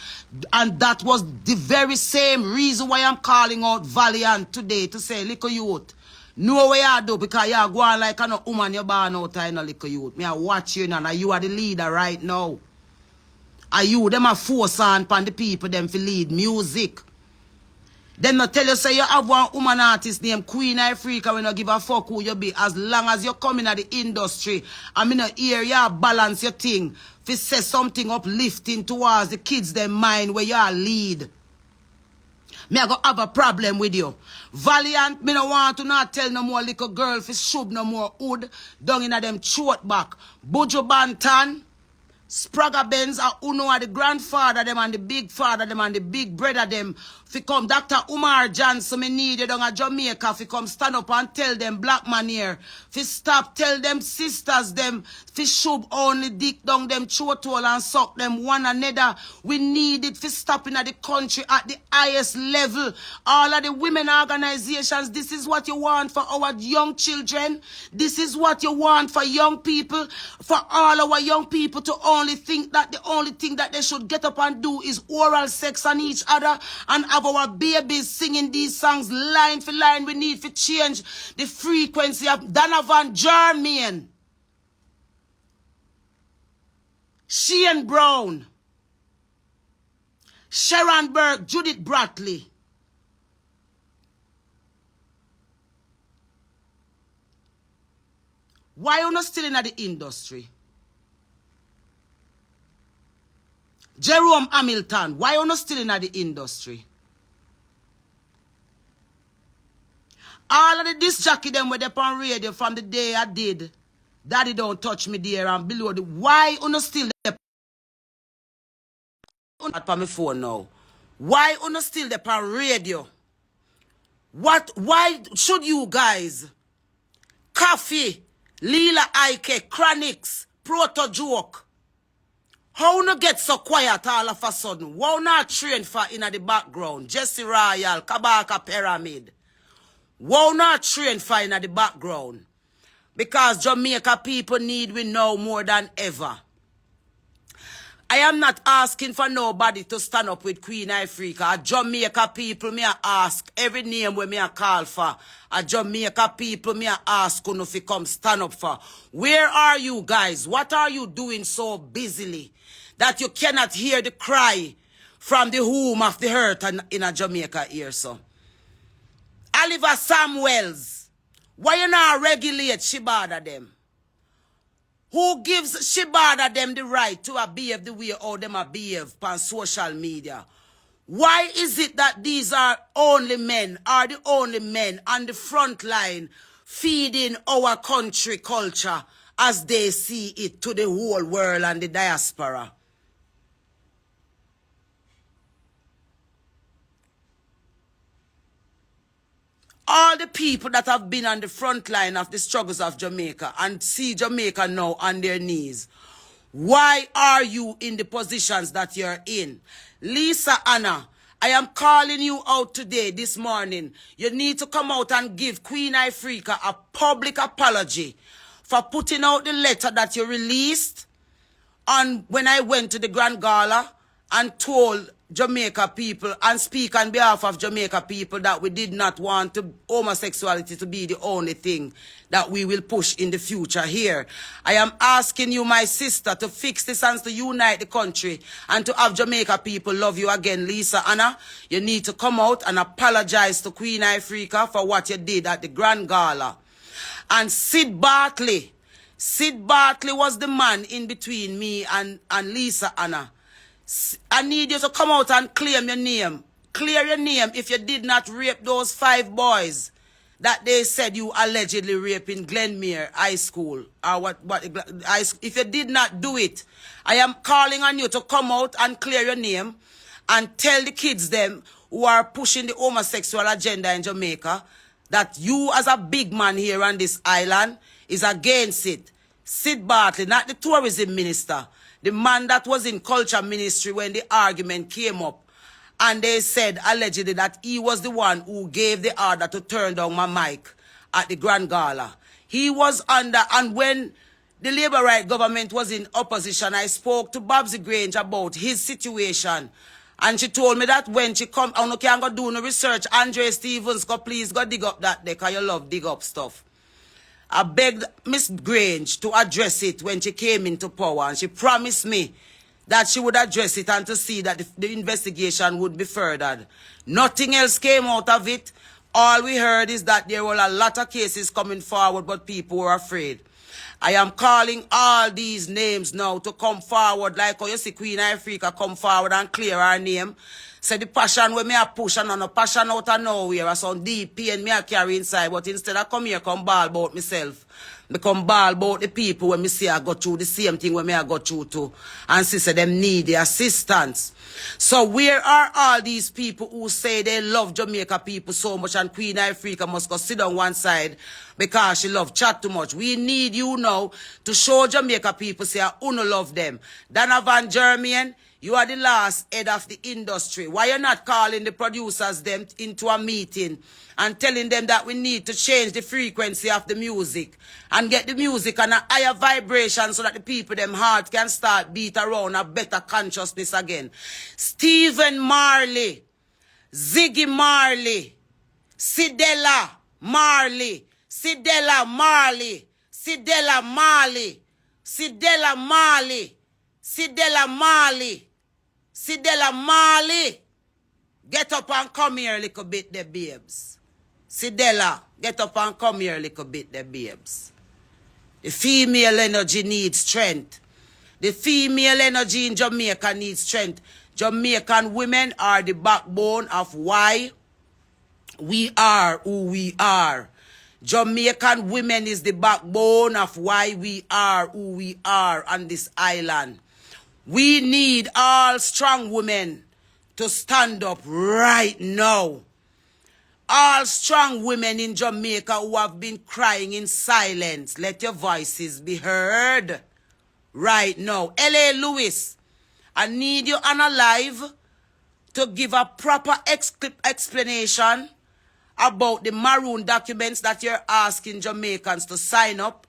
And that was the very same reason why I'm calling out Valiant today to say, little youth, know what you do because you are going like a woman you're born out in a little youth. Me I watch you now and you are the leader right now. Are you them a force on the people them for lead music? Then not tell you say you have one woman artist named Queen Ifrica when you give a fuck who you be. As long as you come in at the industry, I mean here you balance your thing. If you say something uplifting towards the kids them mind where you are lead. Me I go have a problem with you. Valiant, me no want to not tell no more little girl fi shove no more hood down in a them throat back. Buju Banton, Spragga Benz are uno are the grandfather them and the big father them and the big brother them fi come Dr. Umar Johnson, me need you down at Jamaica fi come stand up and tell them black man here fi stop, tell them sisters them fi shove only dick down them throat hole and suck them one another. We need it fi stop in the country at the highest level. All of the women organizations, this is what you want for our young children. This is what you want for young people, for all our young people to only think that the only thing that they should get up and do is oral sex on each other and have our babies singing these songs line for line. We need to change the frequency of Donovan Germain, Shane Brown, Sharon Burke, Judith Bradley. Why are you not still in the industry? Jerome Hamilton, why are you not still in the industry? All of the disc jockey them were up on radio from the day I did Daddy Don't Touch Me There and below the, why are you still there? Not on my phone now. Why are you still there on radio? Why should you guys, Coffee, Lila Ike, Chronics, Proto Joke, how no get so quiet all of a sudden? Why not train for in the background? Jesse Royal, Kabaka Pyramid. Why not train for in the background? Because Jamaica people need we know more than ever. I am not asking for nobody to stand up with Queen Ifrica. Jamaica people, me a ask every name where me a call for. A Jamaica people, me a ask who if you come stand up for. Where are you guys? What are you doing so busily that you cannot hear the cry from the home of the hurt in a Jamaica here, so? Oliver Samuels, why you not regulate Shibada them? Who gives Shibada them the right to behave the way how them behave on social media? Why is it that these are the only men on the front line feeding our country culture as they see it to the whole world and the diaspora? All the people that have been on the front line of the struggles of Jamaica and see Jamaica now on their knees, why are you in the positions that you're in? Lisa Anna, I am calling you out today, this morning. You need to come out and give Queen Ifrica a public apology for putting out the letter that you released on when I went to the Grand Gala and told Jamaica people and speak on behalf of Jamaica people that we did not want homosexuality to be the only thing that we will push in the future here. I am asking you, my sister, to fix this and to unite the country and to have Jamaica people love you again. Lisa Anna, you need to come out and apologize to Queen Ifrica for what you did at the Grand Gala. And Sid Bartley was the man in between me and Lisa Anna. I need you to come out and claim your name. Clear your name if you did not rape those 5 boys that they said you allegedly raped in Glenmere High School. Or if you did not do it, I am calling on you to come out and clear your name and tell the kids them who are pushing the homosexual agenda in Jamaica that you as a big man here on this island is against it. Sid Bartley, not the tourism minister. The man that was in culture ministry when the argument came up. And they said allegedly that he was the one who gave the order to turn down my mic at the Grand Gala. He was under, and when the Labour Right government was in opposition, I spoke to Babsy Grange about his situation. And she told me that when she come, I can't go do no research. Andre Stevens, please go dig up that there because you love dig up stuff. I begged Miss Grange to address it when she came into power, and she promised me that she would address it and to see that the investigation would be furthered. Nothing else came out of it. All we heard is that there were a lot of cases coming forward, but people were afraid. I am calling all these names now to come forward, like how you see Queen Ifrica come forward and clear her name. Say the passion where me a push and no passion out of nowhere. Or some deep pain me a carry inside. But instead I come here, come ball about myself. Me come ball about the people when me see I go through the same thing when me I go through too. And see them need the assistance. So where are all these people who say they love Jamaica people so much and Queen Ifrica must go sit on one side because she love chat too much? We need you now to show Jamaica people say I uno love them. Donovan Germain, you are the last head of the industry. Why you not calling the producers them into a meeting and telling them that we need to change the frequency of the music and get the music on a higher vibration so that the people, them heart can start beat around a better consciousness again. Stephen Marley, Ziggy Marley, Sidella Marley, Sidella Marley, Sidella Marley, Sidella Marley, Sidella Marley, Sidella Marley. Get up and come here a little bit, the babes. Sidella, get up and come here a little bit, the babes. The female energy needs strength. The female energy in Jamaica needs strength. Jamaican women are the backbone of why we are who we are. Jamaican women is the backbone of why we are who we are on this island. We need all strong women to stand up right now. All strong women in Jamaica who have been crying in silence, let your voices be heard right now. L.A. Lewis, I need you on a live to give a proper explanation about the maroon documents that you're asking Jamaicans to sign up.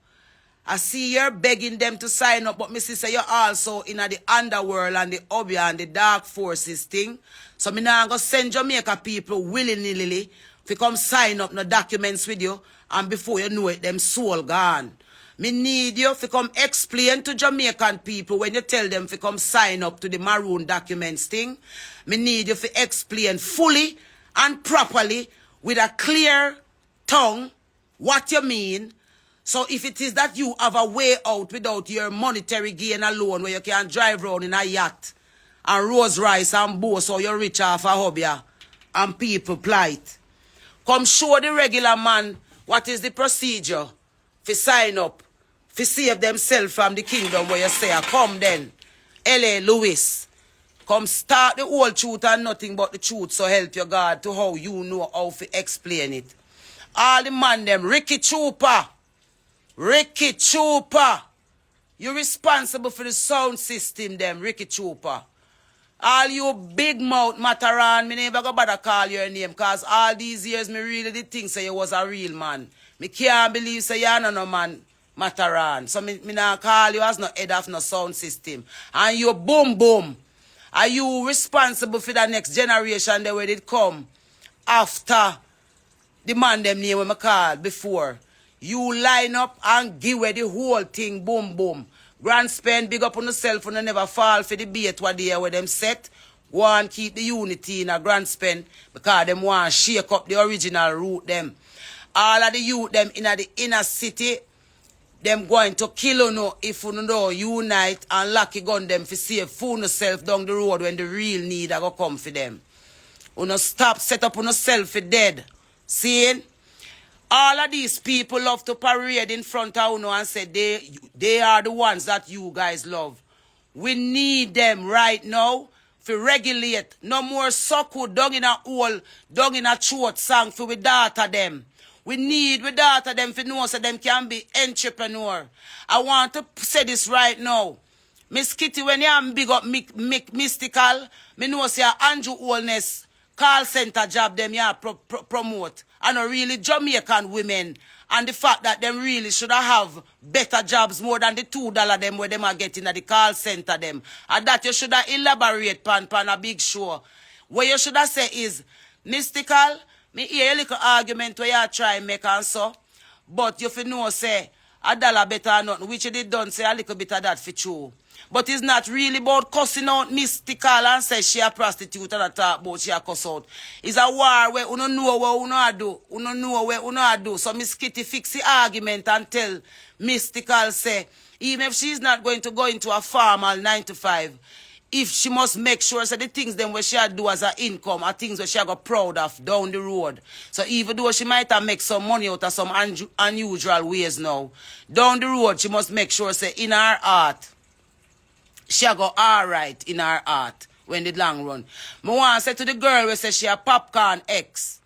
I see you're begging them to sign up, but me sister, you're also in the underworld and the hobby and the dark forces thing. So me now go send Jamaica people willy-nilly to come sign up no documents with you, and before you know it, them soul gone. Me need you to come explain to Jamaican people when you tell them to come sign up to the maroon documents thing. Me need you to explain fully and properly with a clear tongue what you mean. So if it is that you have a way out without your monetary gain alone, where you can drive around in a yacht and Rolls Royce and boast so you're rich off a hobby and people plight, come show the regular man what is the procedure for sign up, for save themselves from the kingdom where you say, come then, L.A. Lewis, come start the whole truth and nothing but the truth, so help your God to how you know how to explain it. All the man them, Ricky Trooper, you responsible for the sound system them, Ricky Trooper. All you big mouth Mataran, me never go bother call your name, cause all these years me really did think say you was a real man. Me can't believe say you're no man Mataran. So me not call you as no head of no sound system. And you boom boom. Are you responsible for the next generation that where it come after the man them name when me call before? You line up and give away the whole thing, boom, boom. Grand spend, big up on yourself and never fall for the bait what they where them set. Go and keep the unity in a grand spend because them want to shake up the original root them. All of the youth them in the inner city, them going to kill you if you know unite and lucky gun them for save fool yourself down the road when the real need are going to come for them. You know, stop, set up on yourself for dead. See? All of these people love to parade in front of you and say they are the ones that you guys love. We need them right now to regulate. No more suckle down in a hole, down in a throat song for we daughter them. We need we daughter them to know so them can be entrepreneur. I want to say this right now. Miss Kitty, when you am big up mystical, me know say Andrew Wellness call center job them you promote. And really Jamaican women and the fact that them really should have better jobs more than the $2 them where them are getting at the call center them. And that you should have elaborate pan a big show. What you should have said is, mystical, me hear a little argument where you try and make and so, but you know say $1 better or nothing, which you did done say a little bit of that for true. But it's not really about cussing out mystical and say she a prostitute and talk about she a cuss out. It's a war where you don't know what you know do. You don't know what you know do. So Miss Kitty fix the argument and tell mystical say, even if she's not going to go into a formal 9 to 5, if she must make sure so the things them where she do as her income are things where she got proud of down the road. So even though she might have make some money out of some unusual ways now, down the road she must make sure say in her heart, she go alright in her heart when the long run. I want to say to the girl who say she a popcorn ex,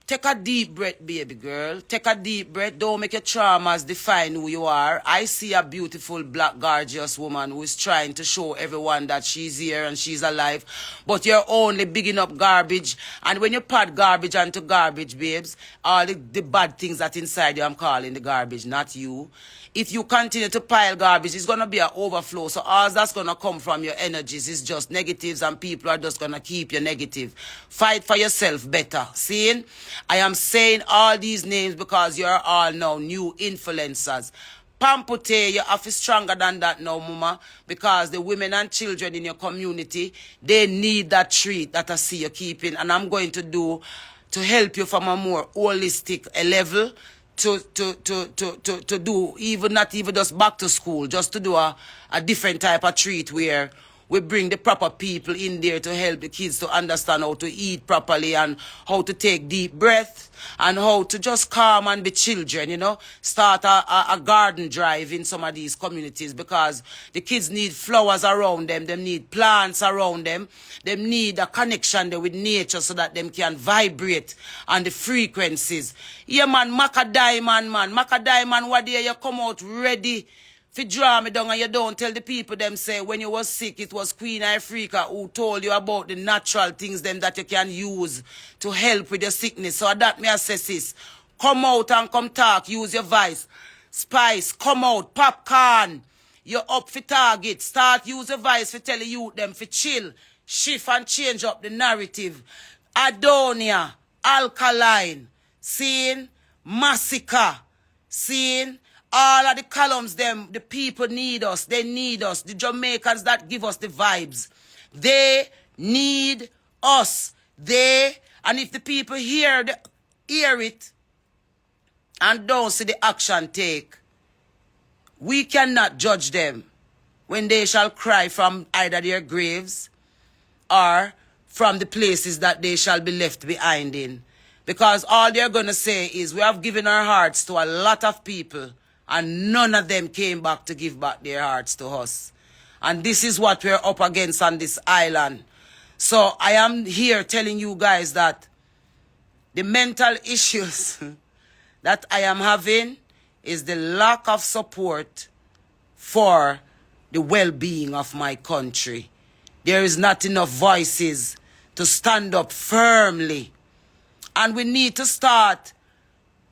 take a deep breath, baby girl. Take a deep breath. Don't make your traumas define who you are. I see a beautiful, black, gorgeous woman who is trying to show everyone that she's here and she's alive. But you're only bigging up garbage. And when you put garbage onto garbage, babes, all the bad things that inside you, I'm calling the garbage, not you. If you continue to pile garbage, it's going to be an overflow. So all that's going to come from your energies is just negatives, and people are just going to keep you negative. Fight for yourself better. Seeing? I am saying all these names because you're all now new influencers. Pampute, you have to be stronger than that now, mama, because the women and children in your community, they need that treat that I see you keeping. And I'm going to do to help you from a more holistic level. To do even not even just back to school, just to do a different type of treat where we bring the proper people in there to help the kids to understand how to eat properly and how to take deep breaths and how to just calm and be children, you know. Start a garden drive in some of these communities because the kids need flowers around them, they need plants around them, they need a connection there with nature so that them can vibrate on the frequencies. Yeah, man, Maca Diamond, man. Maca Diamond, what day you come out ready if you draw me down and you don't tell the people them say when you was sick it was Queen Ifrica who told you about the natural things them that you can use to help with your sickness. So that me assess this. Come out and come talk. Use your voice. Spice, come out. Popcorn. You're up for target. Start use your voice for tell the youth them for chill. Shift and change up the narrative. Adonia. Alkaline. Seeing? Massacre. Seeing? All of the columns, them, the people need us. They need us. The Jamaicans that give us the vibes. They need us. And if the people hear it and don't see the action take, we cannot judge them when they shall cry from either their graves or from the places that they shall be left behind in. Because all they're going to say is, we have given our hearts to a lot of people, and none of them came back to give back their hearts to us. And this is what we're up against on this island. So I am here telling you guys that the mental issues that I am having is the lack of support for the well-being of my country. There is not enough voices to stand up firmly. And we need to start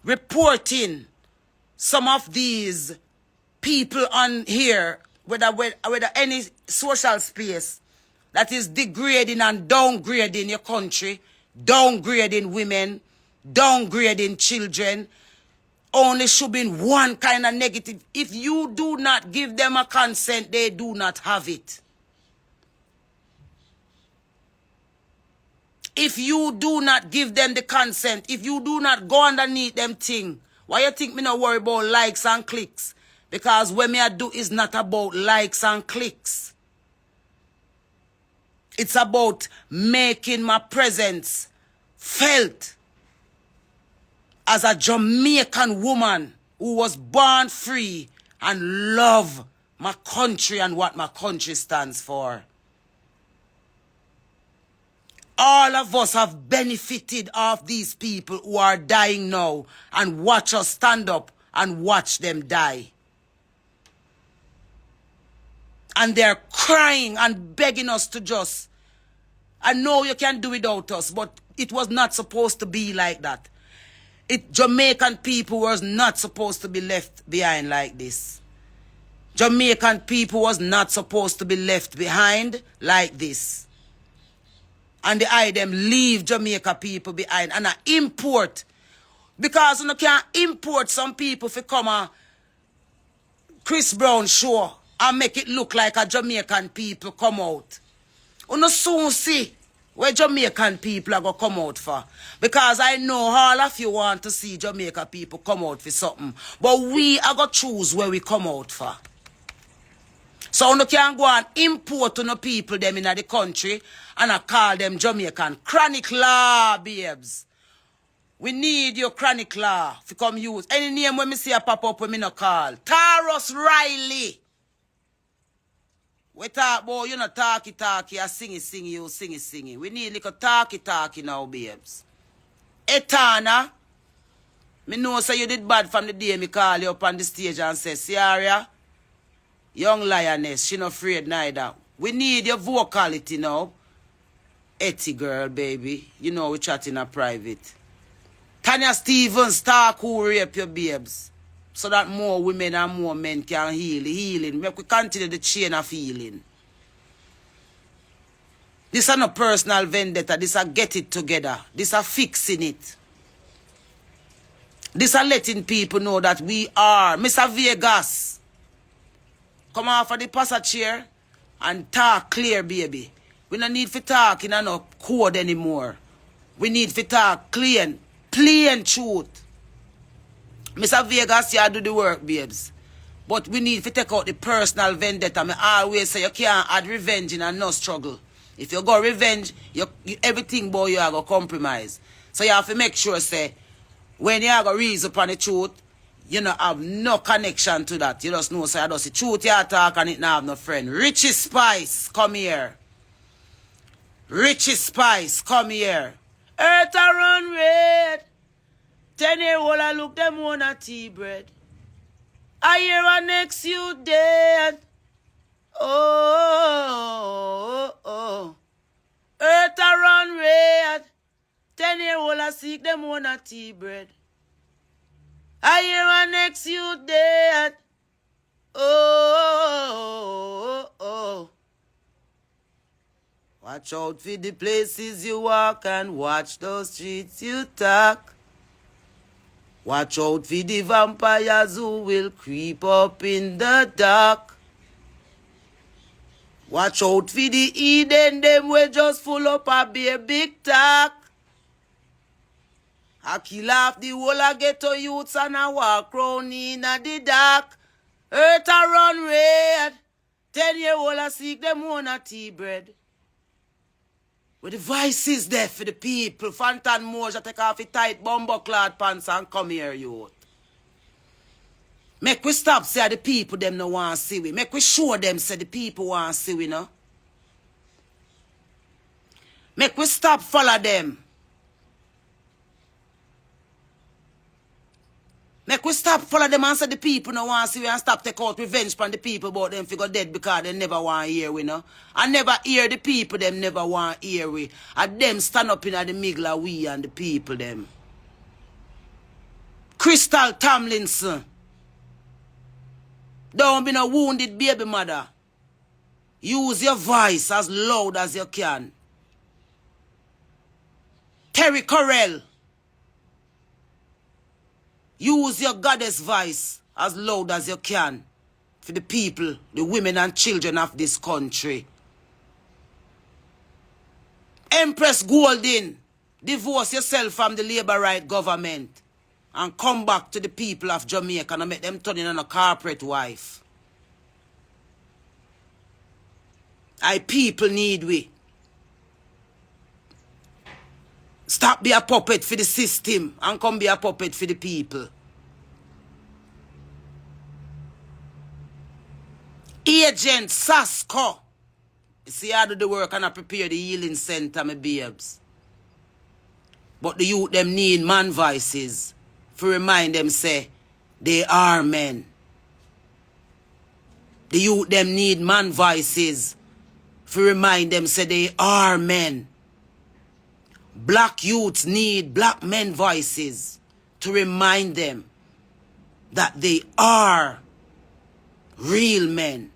reporting some of these people on here, whether any social space that is degrading and downgrading your country, downgrading women, downgrading children, only showing one kind of negative. If you do not give them a consent, they do not have it. If you do not give them the consent, if you do not go underneath them thing, why you think me not worry about likes and clicks? Because what me I do is not about likes and clicks. It's about making my presence felt as a Jamaican woman who was born free and love my country and what my country stands for. All of us have benefited of these people who are dying now, and watch us stand up and watch them die. And they're crying and begging us to just, I know you can do without us, but it was not supposed to be like that. Jamaican people was not supposed to be left behind like this. Jamaican people was not supposed to be left behind like this. And them leave Jamaica people behind and import. Because you can't import some people to come on Chris Brown show and make it look like a Jamaican people come out. You soon see where Jamaican people are going to come out for. Because I know all of you want to see Jamaica people come out for something. But we are going to choose where we come out for. So you can go and import to no people them in the country and I call them Jamaican. Chronic law, babes. We need your chronic law to come use. Any name when me see a pop up when me no call. Taros Riley. We talk about you know talky, I sing you sing. We need like a talky now, babes. Etana. Me know say you did bad from the day me call you up on the stage and say, Sierra, young lioness, she not afraid neither. We need your vocality now. Etty girl, baby. You know we chat in a private. Tanya Stevens, talk who rape your babes. So that more women and more men can healing. Make we continue the chain of healing. This is not personal vendetta. This is get it together. This is fixing it. This is letting people know that we are. Mr. Vegas, come off of the passager and talk clear, baby. We don't need to talk in no code anymore. We need to talk clean truth. Mr. Vegas, you do the work, babes. But we need to take out the personal vendetta. I always say you can't add revenge in a no struggle. If you go revenge, everything, boy, you are going to compromise. So you have to make sure, say, when you are going to reason upon the truth, you don't have no connection to that. You just know, say, that's the truth you talk and it not have no friend. Richie Spice, come here. Richie Spice, come here. Earth a run red. 10-year-old I look them on a tea bread. I hear a next you dead. Oh. Earth a run red. 10-year-old I seek them on a tea bread. I hear a next you dead. Oh. Watch out for the places you walk and watch those streets you talk. Watch out for the vampires who will creep up in the dark. Watch out for the Eden, them will just full up a big talk. I kill off the whole of ghetto youths and I walk round in the dark. Earth a run red. 10-year-old I seek them on a tea bread. With the voices there for the people. Fantan Moja take off the tight bumbo clad pants and come here, youth. Make we stop say the people them no want to see we. Make we show them say the people want to see we, no? Make we stop follow them. Make we stop follow them and say the people no want to see we and stop take out revenge from the people about them figure dead because they never want to hear we, no? I never hear the people them never want to hear we. And them stand up in the middle of we and the people them. Crystal Tomlinson. Don't be no wounded baby mother. Use your voice as loud as you can. Terry Correll. Use your goddess voice as loud as you can for the people, the women and children of this country. Empress Golden, divorce yourself from the labor right government and come back to the people of Jamaica and make them turn in on a corporate wife. I people need we. Stop be a puppet for the system and come be a puppet for the people. Agent Sasko. You see, I do the work and I prepare the healing center, my babes. But the youth them need man voices to remind them say they are men. The youth them need man voices to remind them say they are men. Black youths need black men voices to remind them that they are real men.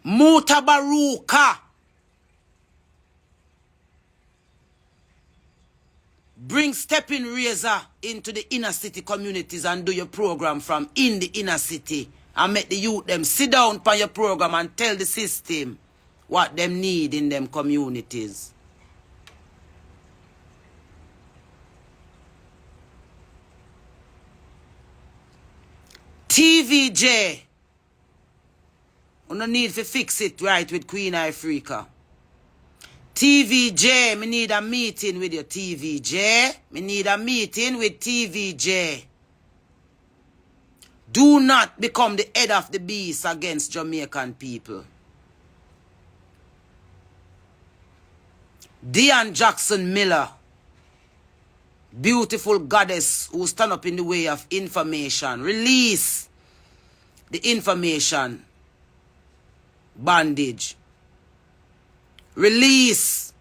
Mutabaruka. Bring stepping razor into the inner city communities and do your program from in the inner city. And make the youth them sit down for your program and tell the system what them need in them communities. TVJ. We no need to fix it right with Queen Ifrica. TVJ, me need a meeting with you, TVJ. Me need a meeting with TVJ. Do not become the head of the beast against Jamaican people. Dion Jackson Miller, beautiful goddess who stand up in the way of information. Release the information bondage. Release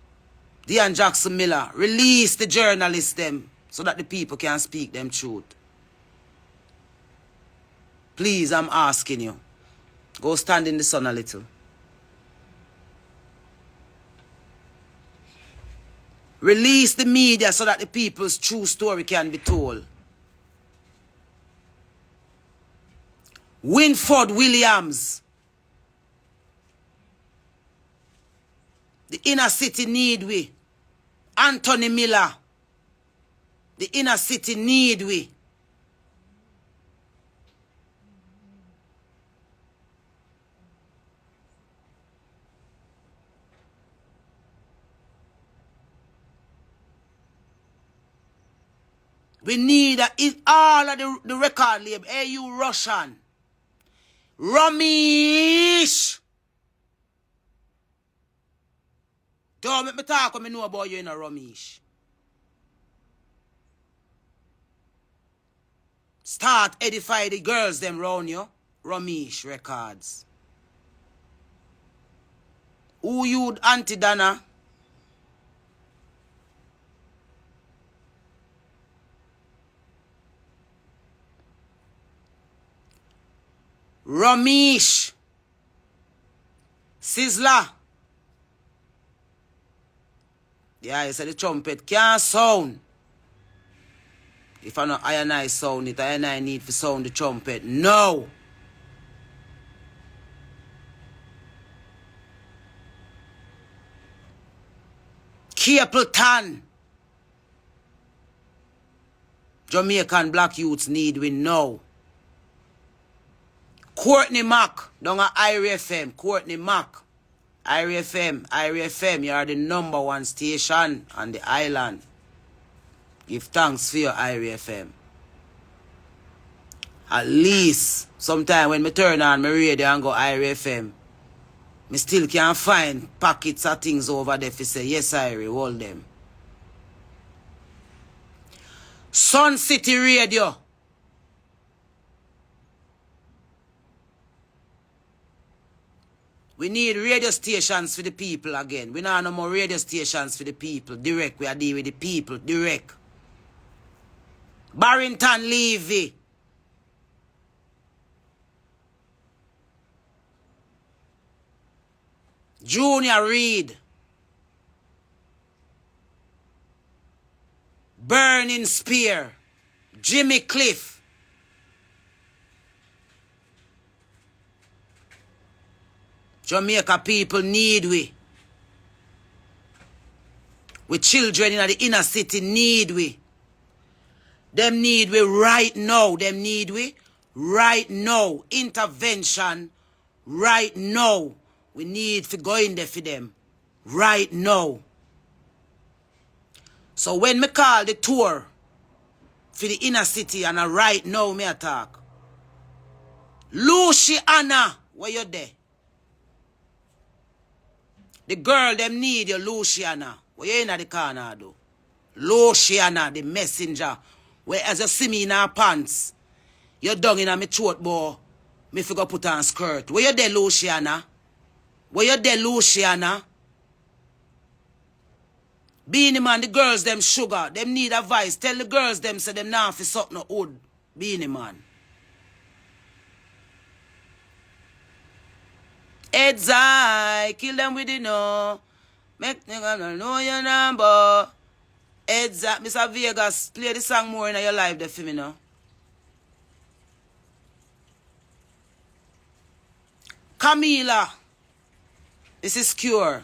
Dion Jackson Miller. Release the journalists them so that the people can speak them truth. Please, I'm asking you. Go stand in the sun a little. Release the media so that the people's true story can be told. Winford Williams. The inner city need we. Anthony Miller. The inner city need we. We need all of the record label. Hey, you Russian. Ramesh. Don't make me talk when I know about you in a Ramesh. Start edify the girls them round you. Ramesh Records. Who you Auntie Dana? Ramesh. Sizzler. Yeah, you said the trumpet can't sound. If I know I sound it, I need to sound the trumpet. No. Capleton. Jamaican black youths need we know. Courtney Mack, down at Irie FM. Courtney Mack. Irie FM, you are the #1 station on the island. Give thanks for your Irie FM. At least, sometime when me turn on my radio and go Irie FM, me still can find packets of things over there to say, yes, Irie, hold them. Sun City Radio. We need radio stations for the people again. We don't no more radio stations for the people. Direct, we are dealing with the people. Direct. Barrington Levy. Junior Reid. Burning Spear. Jimmy Cliff. Jamaica people need we. We children in the inner city need we. Them need we right now. Them need we right now. Intervention right now. We need to go in there for them right now. So when me call the tour for the inner city and right now me attack. Luciana, where you there? The girl them need you, Luciana. Where you in the corner though? Luciana, the messenger. Where as you see me in her pants, you're down in my throat, boy. Me figure put on skirt. Where you there, Luciana? Where you there, Luciana? Beanie man, the girls them sugar. Them need advice. Tell the girls them say them now for something old. Beanie man. Heads high, kill them with the no. Make nigga know your number. Heads high, Mr. Vegas, play the song more in your life there for me now. Camila, this is Cure.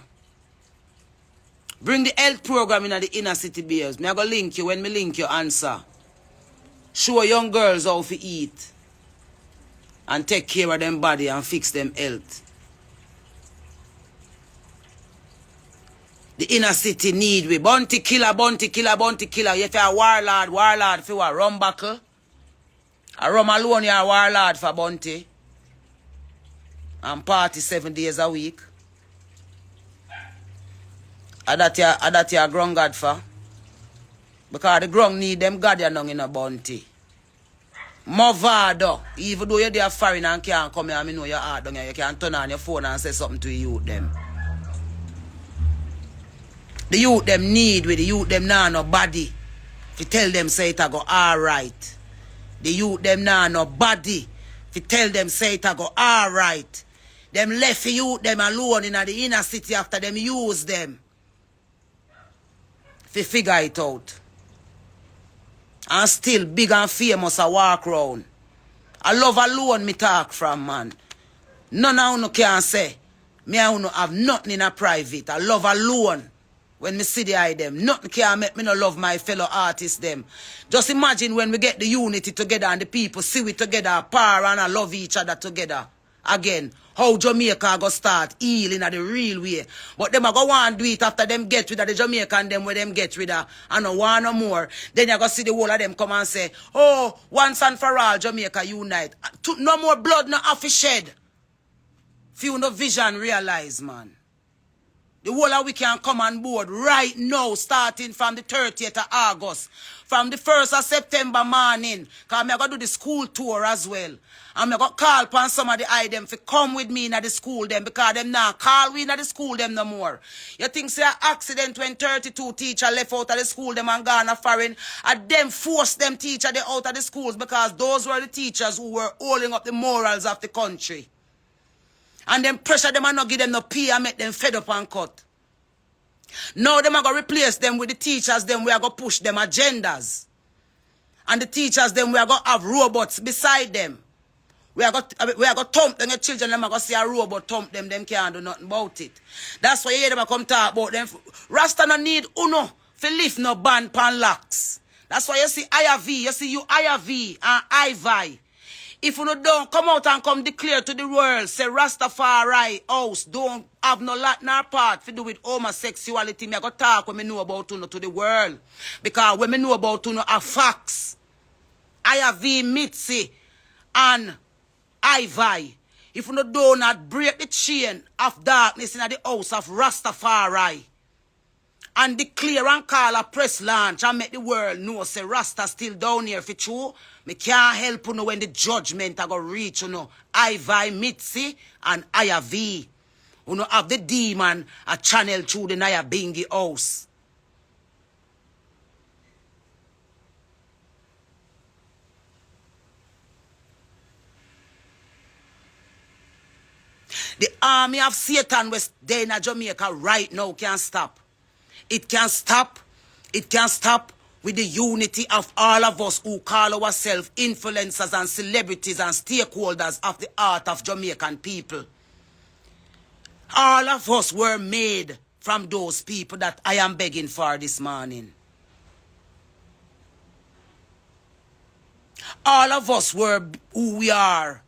Bring the health program in the inner city beers. Me I go link you. When me link you, answer. Show young girls how to eat. and take care of them body and fix them health. The inner city need we. Bounty killer, bounty killer, bounty killer. You a warlord, warlord for what? Rum buckle? A rum alone, you're a warlord for bounty. And party 7 days a week. And that you a ground god for. Because the ground need them guardian in a bounty. Movado. Even though you're there foreign and can't come here, I know your heart down here. You can turn on your phone and say something to the youth them. The youth them need with the youth them now no body. If you tell them say it a go alright. The youth them now no body. If you tell them say it a go alright. Them left the youth them alone in the inner city after them use them. If you figure it out. And still big and famous a walk round. I love alone me talk from, man. None of you can say. Me and you have nothing in a private. I love alone. When me see the eye them. Nothing can make me no love my fellow artists them. Just imagine when we get the unity together and the people see we together, power and I love each other together. Again, how Jamaica go start healing at the real way. But them a go want do it after them get rid of the Jamaican them where them get rid of and no want no more. Then you go see the whole of them come and say, oh, once and for all Jamaica unite. No more blood no have to shed. Few no vision realize, man. The whole of we can come on board right now, starting from the 30th of August. From the 1st of September morning. Because I'm going to do the school tour as well. I'm going to call upon some of the items to come with me in the school them. Because them now call we in the school them no more. You think say an accident when 32 teachers left out of the school them and gone a foreign. And them force them teacher they out of the schools. Because those were the teachers who were holding up the morals of the country. And then pressure them and not give them no pay and make them fed up and cut. Now them are going to replace them with the teachers, them we are going to push them agendas. And the teachers, them we are going to have robots beside them. We are going to thump them, the children, them are going to see a robot thump them can't do nothing about it. That's why you hear them come talk about them. Rasta no need uno for lift no band pan locks. That's why you see IV, you see you IV and IV. If you don't come out and come declare to the world, say Rastafari house don't have no lot nor part to do with homosexuality, me I go talk when me know about you to the world. Because when me know about you are facts. IV, Mitzi, and Ivy. If you do not break the chain of darkness in the house of Rastafari, and declare and call a press launch and make the world know say Rasta still down here for true. Me can't help you know when the judgment I go reach you know. Ivy, Mitzi and Ivy. You know have the demon a channel through the Naya Bingi house. The army of Satan was there in Jamaica right now can't stop. It can stop. It can stop with the unity of all of us who call ourselves influencers and celebrities and stakeholders of the art of Jamaican people. All of us were made from those people that I am begging for this morning. All of us were who we are.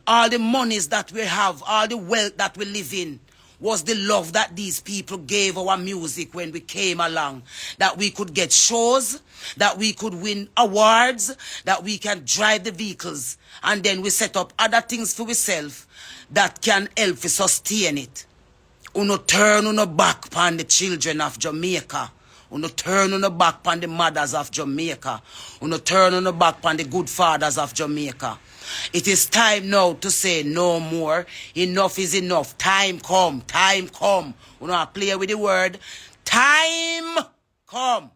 All the monies that we have, all the wealth that we live in, was the love that these people gave our music when we came along. That we could get shows, that we could win awards, that we can drive the vehicles. And then we set up other things for ourselves that can help to sustain it. Uno turn uno back upon the children of Jamaica. Uno turn uno back upon the mothers of Jamaica. Uno turn uno back upon the good fathers of Jamaica. It is time now to say no more. Enough is enough. Time come. Time come. We don't play with the word. Time come.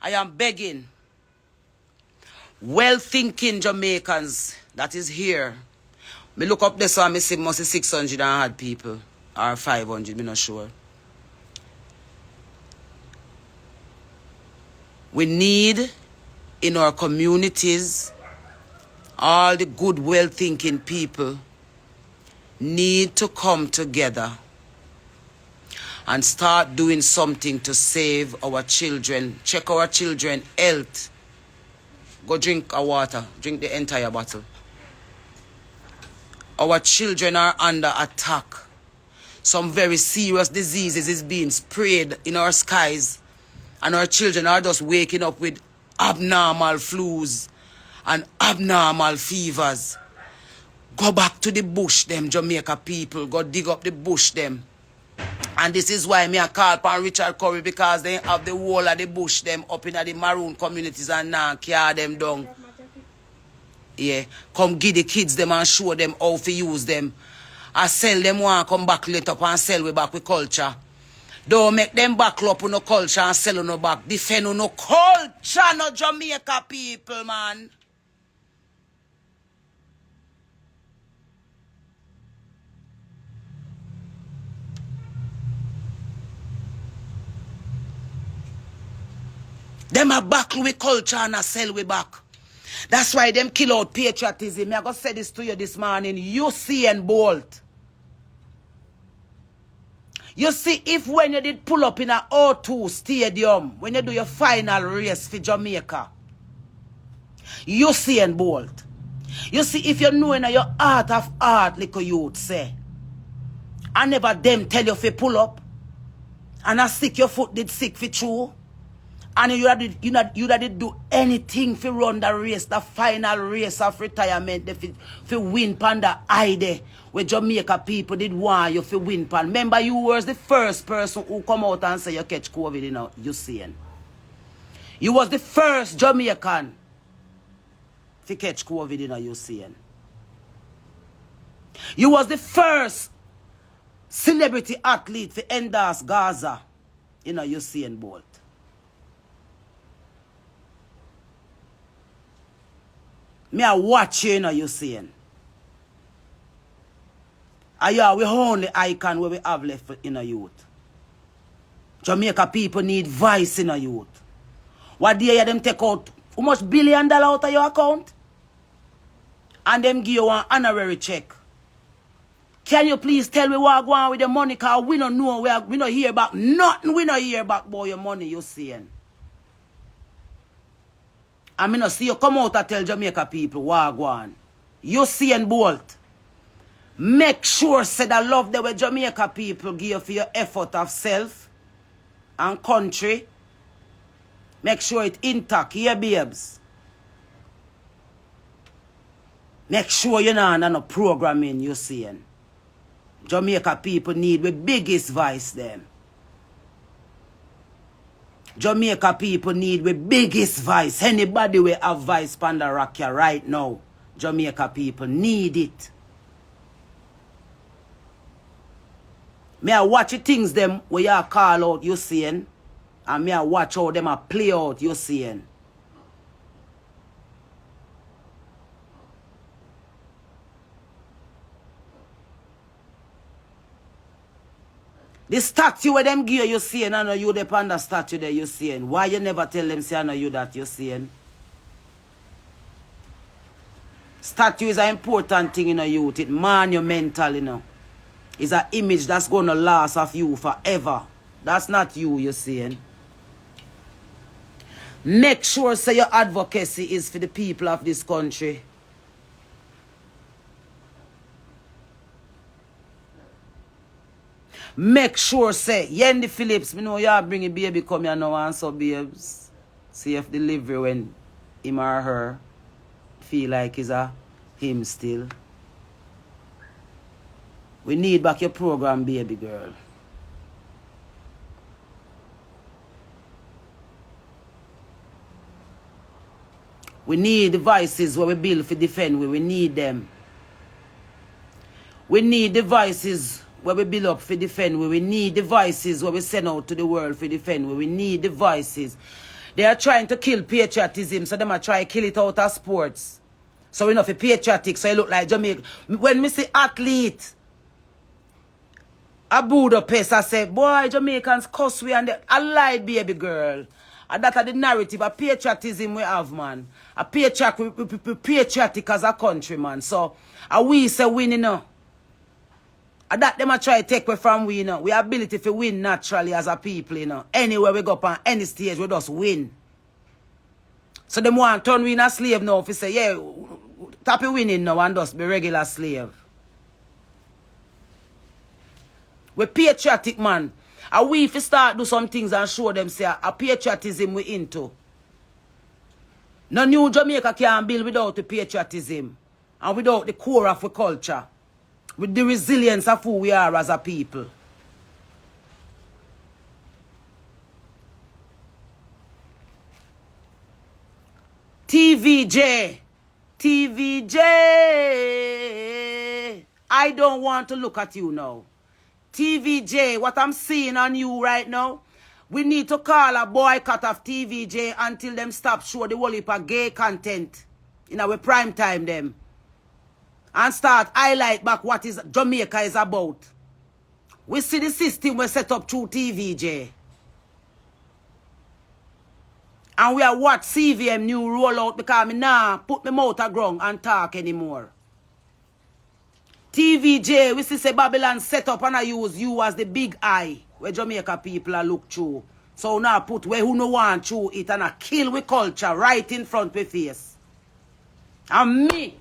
I am begging well-thinking Jamaicans that is here. Me look up this one, me see must 600 and odd people. Or 500, me not sure. We need in our communities all the good, well-thinking people need to come together and start doing something to save our children. Check our children' health. Go drink a water. Drink the entire bottle. Our children are under attack. Some very serious diseases is being sprayed in our skies. And our children are just waking up with abnormal flus and abnormal fevers. Go back to the bush, them Jamaica people. Go dig up the bush, them. And this is why me a call upon Richard Curry, because they have the whole of the bush, them up in the maroon communities and now carry them down. Yeah, come give the kids them and show them how to use them. I sell them one, come back later up and sell we back with culture. Don't make them back up on no culture and sell on no back. Defend on no culture, no Jamaica people, man. Them a back with culture and a sell we back. That's why them kill out patriotism. I go say this to you this morning. You see and Bolt. You see, if when you did pull up in a O2 stadium, when you do your final race for Jamaica, you see and Bolt. You see, if you know in your heart of heart, like youth say, I never them tell you if you pull up, and I sick your foot did sick for true. And you did do anything for run the race, the final race of retirement, for win pan the ide where Jamaica people did want you for win pan. Remember, you was the first person who come out and say you catch COVID, you know, you seeing. You was the first Jamaican to catch COVID, you know, you seeing. You was the first celebrity athlete to endorse Gaza, you know, you seeing, Bolt. Me a watch you, know, you seeing. And yeah, we only icon where we have left in a youth. Jamaica people need voice in a youth. What day you them take out how much $1 billion out of your account? And them give you an honorary check. Can you please tell me what go on with the money? Because we don't know, we don't hear about nothing. We don't hear about your money you seeing. I mean, see you come out and tell Jamaica people what go on. You see and Bolt. Make sure say the love that Jamaica people give for your effort of self and country. Make sure it intact, yeah, babes. Make sure you're not on no programming you seeing. Jamaica people need the biggest voice them. Jamaica people need the biggest voice. Anybody will have voice Panda Rakia right now. Jamaica people need it. Me I watch the things them where you call out you seeing. And me I watch how them a play out you seeing. The statue where them gear you seeing, I know you the panda statue there you seeing. Why you never tell them say I know you that you seeing? Statue is an important thing in a youth. It monumental, you know. It's an image that's gonna last of you forever. That's not you seeing. Make sure say your advocacy is for the people of this country. Make sure say, Yendi Phillips, me know you bring a baby come here now and so babes. Safe delivery when him or her feel like it's a him still. We need back your program, baby girl. We need devices where we build for defend we need them. We need devices where we build up for defend we need devices where we send out to the world for defend we need devices. They are trying to kill patriotism, so they are trying to kill it out of sports. So we know for patriotic, so it look like Jamaica. When we say athlete, a Budapest, I say, boy, Jamaicans cuss we and I lied, baby girl. And that are the narrative, a patriotism we have, man. A patriotic as a country, man. So, we say win, you know. And that them a try to take away from we, you know. We ability to win naturally as a people, you know. Anywhere we go up on any stage, we just win. So them want to turn we in a slave now. If you say, yeah, tap winning now and just be regular slave. We patriotic, man. And we if we start do some things and show them say a patriotism we into. No new Jamaica can build without the patriotism and without the core of the culture. With the resilience of who we are as a people. TVJ. I don't want to look at you now. TVJ, what I'm seeing on you right now, we need to call a boycott of TVJ until them stop show the whole heap of gay content in our prime time them. And start highlight back what is Jamaica is about. We see the system we set up through TVJ. And we are what CVM new rollout because me nah put my mouth a ground and talk anymore. TVJ, we see say Babylon set up and I use you as the big eye where Jamaica people are look through. So now put where who no want through it and I kill with culture right in front of face. And me,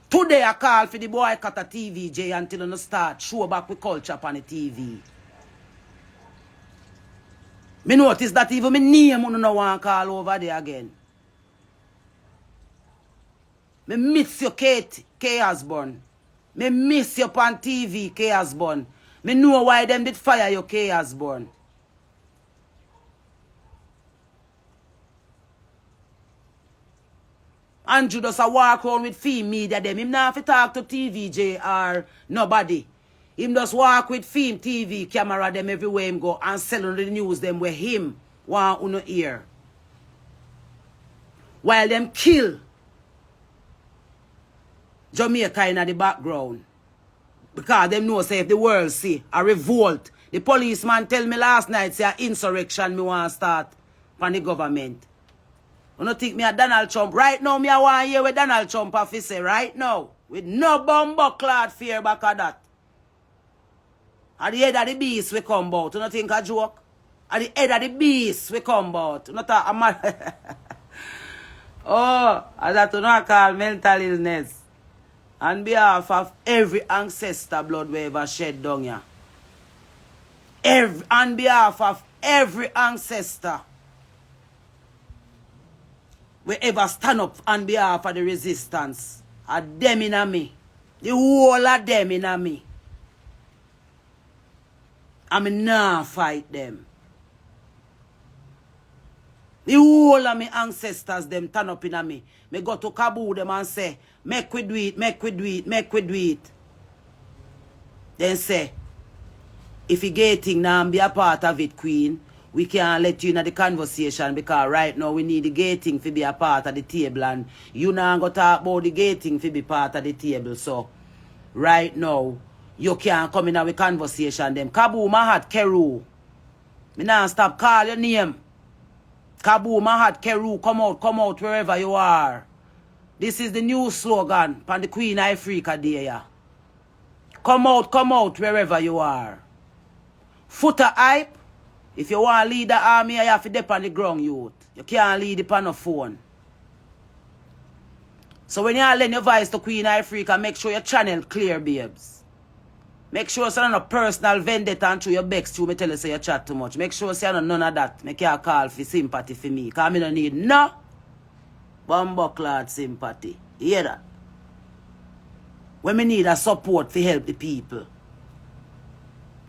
today I call for the boycott of TVJ until you start show back with culture on the TV. Me notice that even my name you no want call over there again. Me miss you Kate K. Osborne. Me miss you on TV, K. Osborne. Me know why them did fire you, K. Osborne. Andrew does a walk around with fame media them. Him not have to talk to TVJ or nobody. Him just walk with fame TV camera them everywhere him go and selling the news them where him want uno hear. While them kill Jamaica in the background. Because them know say if the world see a revolt. The policeman tell me last night say a insurrection me want start from the government. You don't think me a Donald Trump? Right now me a want hear with Donald Trump have to say right now. With no bumbucklad fear back of that. At the head of the beast we come about. You don't think a joke? At the head of the beast we come about. You don't talk a man. Oh, I that do not call mental illness. On behalf of every ancestor blood we ever shed down here. On behalf of every ancestor we ever stand up on behalf of the resistance. A them in a me. The whole of them in a me. And me nah fight them. The whole of my ancestors them turn up in a me. Me go to Kabul them and say, make we do it, make we do it, make we do it. Then say, if you getting now and be a part of it, Queen, we can't let you in the conversation because right now we need the gating to be a part of the table and you now go talk about the gating to be part of the table. So, right now, you can't come in our conversation them. Kabu Mahat Keru. Me now stop call your name. Kabu Mahat Keru, come out wherever you are. This is the new slogan from the Queen Ifrica Day. Yeah. Come out wherever you are. Foota hype. If you want to lead the army, you have to dip on the ground, youth. You can't lead it on the phone. So when you lend your voice to Queen Ifrica, make sure your channel clear, babes. Make sure it's not a personal vendetta and through your bex to me tell you say you chat too much. Make sure it's not none of that. Make you call for sympathy for me. Because I don't need no bumbucklad sympathy. You hear that? When me need a support to help the people.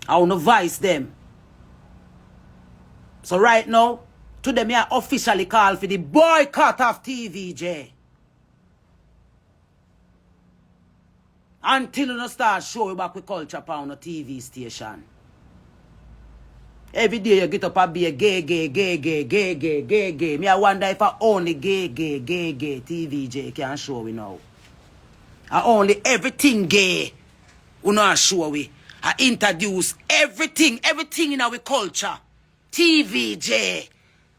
I want to voice them. So right now, today me I officially call for the boycott of TVJ. Until you start showing back with culture pound on TV station. Every day you get up and be a gay. Me I wonder if I only gay TVJ can show we now. I only everything gay we not show we. I introduce everything in our culture. TVJ.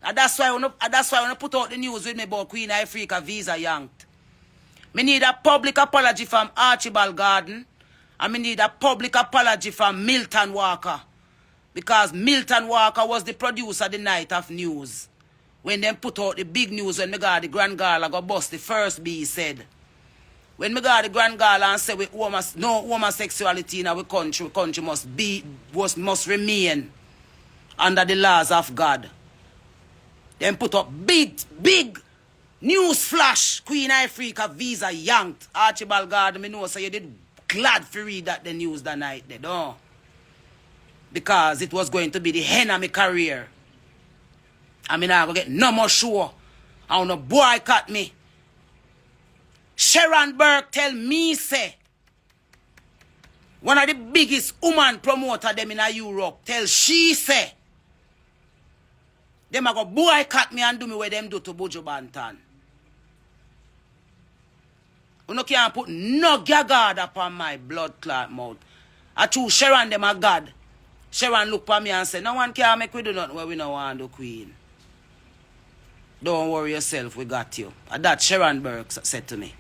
And that's why when I put out the news with me about Queen Ifrica visa yanked. Me need a public apology from Archibald Garden. And me need a public apology from Milton Walker. Because Milton Walker was the producer the night of news. When them put out the big news when me got the Grand Gala go bust the first B said. When me got the Grand Gala and say no homosexuality in our country must remain under the laws of God. Them put up big news flash. Queen Ifrica visa yanked. Archibald Garden, me know so you did glad to read that the news that night. They don't. Because it was going to be the end of my career. I mean, I go get no more show. I want to boycott me. Sharon Burke tell me, say, one of the biggest woman promoter them in Europe, tell she, say, them a go boycott me and do me what them do to Buju Banton. You no can't put no gagard upon my blood clot mouth. I choose Sharon them a God. Sharon look for me and say, no one can make we do nothing where we no want the queen. Don't worry yourself, we got you. And that Sharon Burke said to me.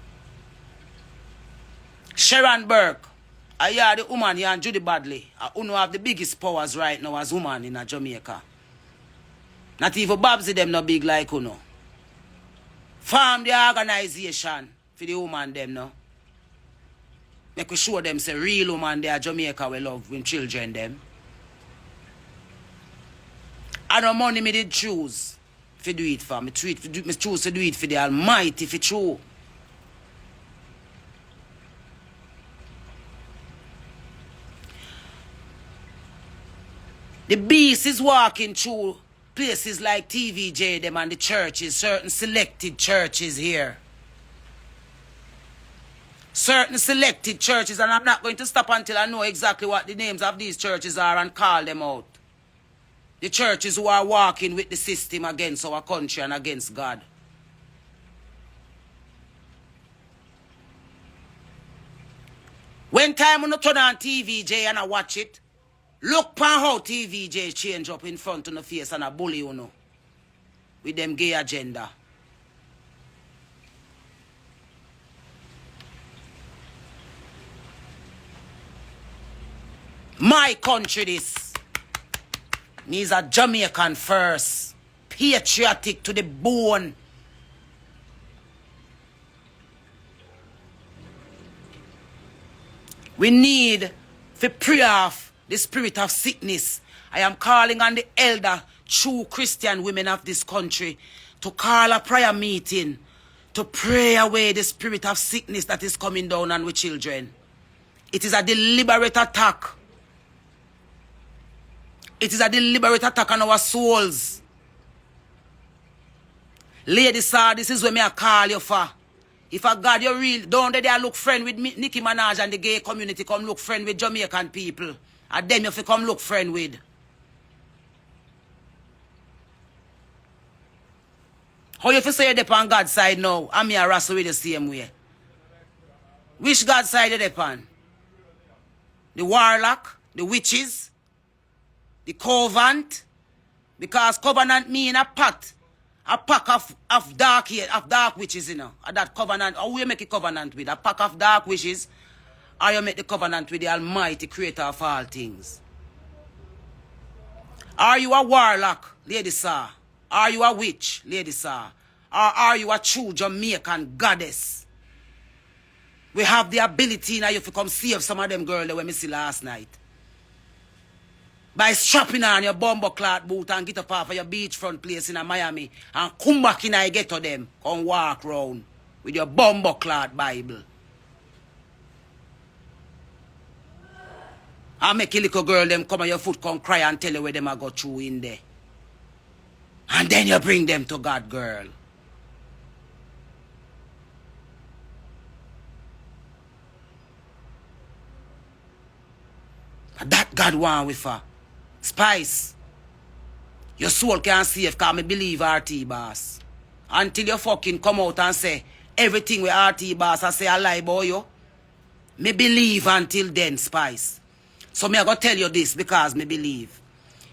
Sharon Burke, I hear the woman here and Judy Badley, who have the biggest powers right now as woman in Jamaica. Not even Babsy them no big like Uno. Form the organization for the woman them no. Make we show them say real woman there Jamaica we love with children them. I don't money me did choose to do it for me. Me choose to do it for the Almighty for true. The beast is walking through places like TVJ them and the churches, certain selected churches here. Certain selected churches, and I'm not going to stop until I know exactly what the names of these churches are and call them out. The churches who are walking with the system against our country and against God. When time when I turn on TVJ and I watch it, look pan how TVJ change up in front of the face and a bully, you know. With them gay agenda. My country this. Me's a Jamaican first. Patriotic to the bone. We need to pray off the spirit of sickness. I am calling on the elder, true Christian women of this country to call a prayer meeting to pray away the spirit of sickness that is coming down on we children. It is a deliberate attack. It is a deliberate attack on our souls. Lady sir, this is what me I call you for. If a God you real, don't they look friend with me, Nicki Minaj and the gay community, come look friend with Jamaican people. And them if you come look friend with. How you say you're on God's side now? I'm here wrestle with the same way. Which God's side you on? The warlock, the witches, the covenant. Because covenant mean a pact. A pack of dark witches, you know. That covenant, or you make a covenant with? A pack of dark witches, or you make the covenant with the Almighty Creator of all things? Are you a warlock, lady sir? Are you a witch, lady sir? Or are you a true Jamaican goddess? We have the ability now if you come save some of them girls that we see last night. By strapping on your bumbo cloth boot and get up off of your beachfront place in Miami and come back in and get to them and walk round with your bumbo cloth Bible. And make a little girl them come on your foot come cry and tell you where them a go through in there. And then you bring them to God, girl. And that God want with her. Spice. Your soul can't save because me believe RT boss. Until you fucking come out and say everything with RT boss I say a lie boy yo. Me believe until then, Spice. So me I go tell you this because me believe.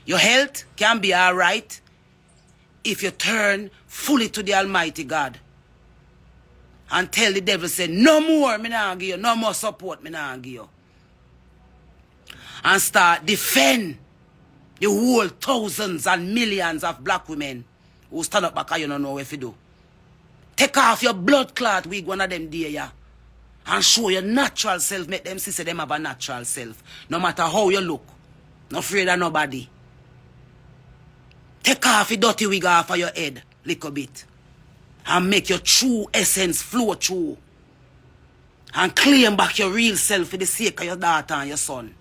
Your health can be alright. if you turn fully to the Almighty God and tell the devil, say, no more, me nah give you, no more support, me nah give you. And start defend the whole thousands and millions of black women who stand up back and you don't know what to do. Take off your blood clot wig one of them day, yeah. And show your natural self. Make them see say them have a natural self. No matter how you look. Not afraid of nobody. Take off your dirty wig off of your head. Little bit. And make your true essence flow through. And claim back your real self for the sake of your daughter and your son.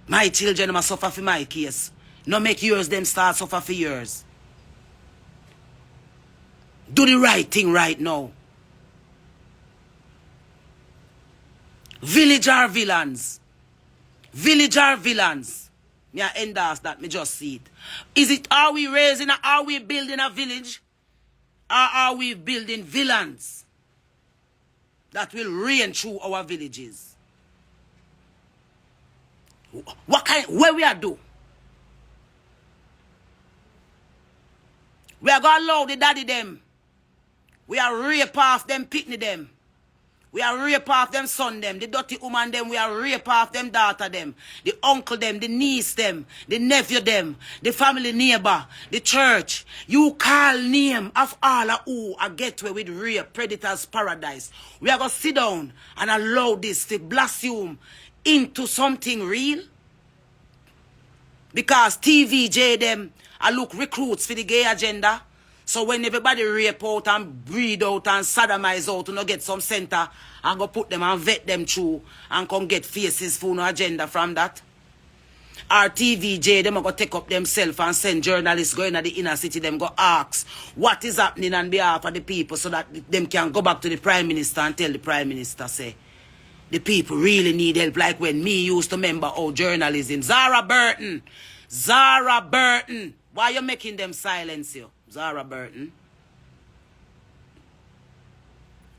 My children must suffer for my case. No make yours them start suffer for yours. Do the right thing right now. Village are villains. Village are villains. Me I endorse that. Me just see it. Is it, are we raising, are we building a village? Or are we building villains that will reign through our villages? What kind, where we are do? We are going to allow the daddy them. We are rape off them, pitney them. We are rape off them son them. The dirty woman them. We are rape off them daughter them. The uncle them. The niece them. The nephew them. The family neighbor. The church. You call name of all of who a gateway with rape, predators, paradise. We are going to sit down and allow this to blossom into something real. Because TVJ them are look recruits for the gay agenda. So when everybody rape out and breed out and sodomize out to not get some center and go put them and vet them through and come get faces for no agenda from that. Our TVJ, them are going to take up themselves and send journalists going to the inner city, them go ask what is happening on behalf of the people so that them can go back to the Prime Minister and tell the Prime Minister, say, the people really need help, like when me used to remember how journalism. Zara Burton, why you making them silence you? Zara Burton.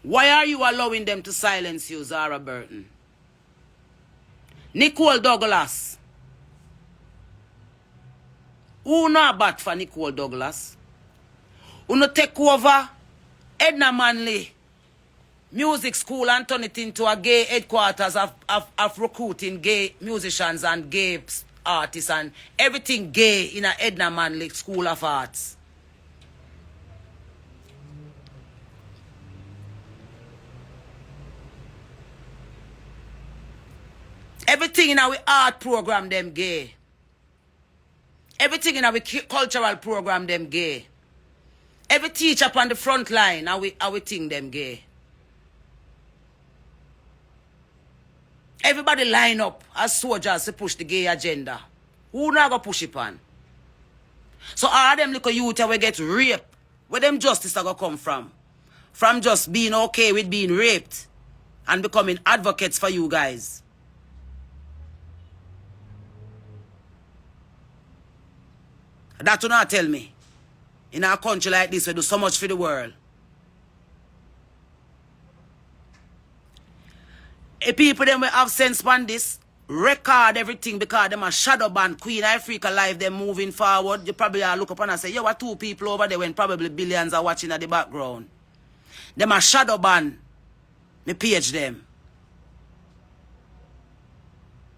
Why are you allowing them to silence you, Zara Burton? Nicole Douglas. Who not bad for Nicole Douglas? Who not take over Edna Manley music school and turn it into a gay headquarters of recruiting gay musicians and gay artists and everything gay in a Edna Manley School of Arts. Everything in our art program, them gay. Everything in our cultural program, them gay. Every teacher up on the front line, our thing, them gay. Everybody line up as soldiers to push the gay agenda. Who not gonna push it on? So all them little youth will get raped. Where them justice are gonna come from? From just being okay with being raped and becoming advocates for you guys. That do not tell me. In our country like this, we do so much for the world. If people them will have sense on this, record everything because them a shadow ban Queen Ifrica live, them moving forward. You probably look up and say, yo, what two people over there when probably billions are watching at the background. Them a shadow ban. Me page them.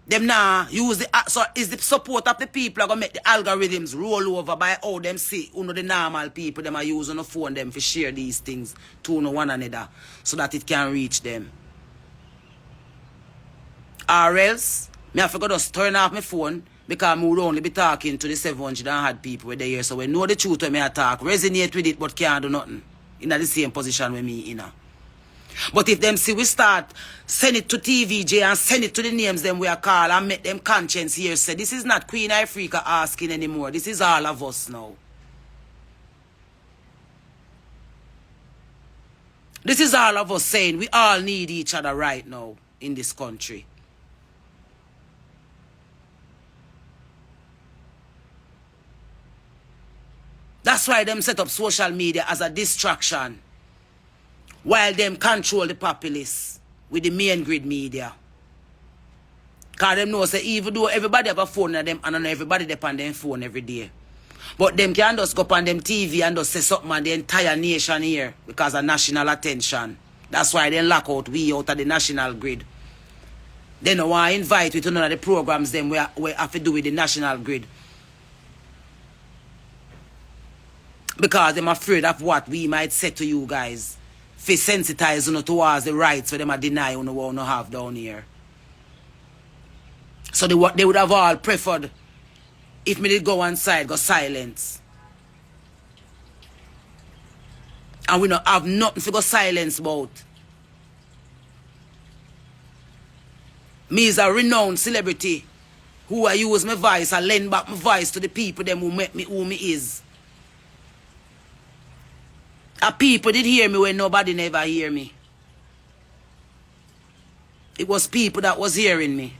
Them now use the so is the support of the people are gonna make the algorithms roll over by how them see the normal people them are using the phone them to share these things to one another so that it can reach them. Or else me have to go just turn off my phone because I would only be talking to the 700 and had people with the here. So we know the truth when me attack, resonate with it but can't do nothing. In the same position with me in. But if them see we start, send it to TVJ and send it to the names them we are call and make them conscience here say, this is not Queen Ifrica asking anymore. This is all of us now. This is all of us saying we all need each other right now in this country. That's why them set up social media as a distraction. While them control the populace with the main grid media. Because them know say even though everybody have a phone in them and everybody depend on their phone every day. But them can just go up on them TV and just say something on the entire nation here because of national attention. That's why they lock out we out of the national grid. They don't want to invite we to none of the programs them we have to do with the national grid. Because they're afraid of what we might say to you guys. If sensitize you towards the rights for them to deny you want to have down here. So they would have all preferred if me did go one side, go silence. And we don't have nothing to go silence about. Me is a renowned celebrity who I use my voice and lend back my voice to the people them who make me who me is. And people did hear me when nobody never hear me. It was people that was hearing me.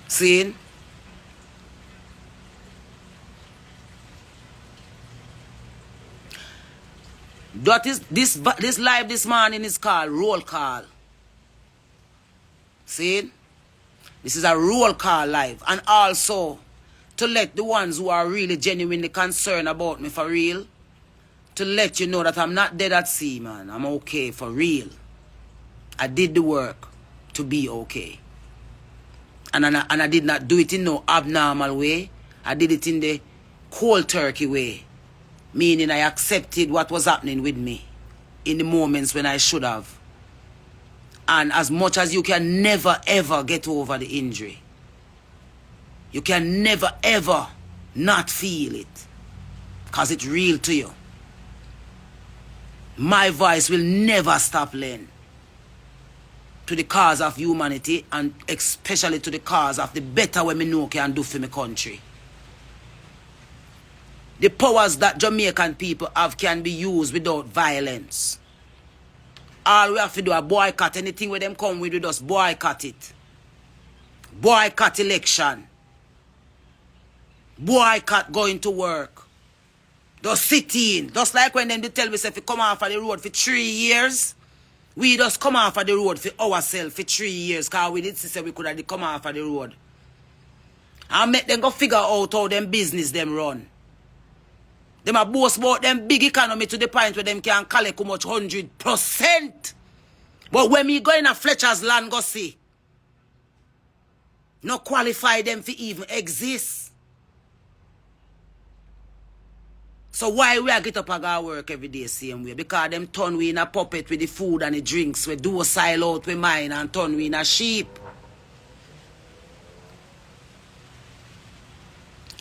See? That is this live this morning is called roll call. See? This is a roll call live. And also to let the ones who are really genuinely concerned about me for real, to let you know that I'm not dead at sea, man. I'm okay for real. I did the work to be okay. And I did not do it in no abnormal way. I did it in the cold turkey way. Meaning I accepted what was happening with me in the moments when I should have. And as much as you can never ever get over the injury. You can never ever not feel it. Because it's real to you. My voice will never stop laying. To the cause of humanity and especially to the cause of the better way me know can do for my country. The powers that Jamaican people have can be used without violence. All we have to do is boycott anything where them come with us, boycott it. Boycott election. Boycott going to work. Just sit in. Just like when them they tell me if you come off of the road for 3 years. We just come off of the road for ourselves for 3 years. Because we did say we could have come off of the road. And make them go figure out how them business them run. Them a boast about them big economy to the point where them can collect how much 100%. But when me go in a Fletcher's land go see. No qualify them for even exist. So why we a get up and go work every day same way? Because them turn we in a puppet with the food and the drinks. We do a silo out with mine and turn we in a sheep.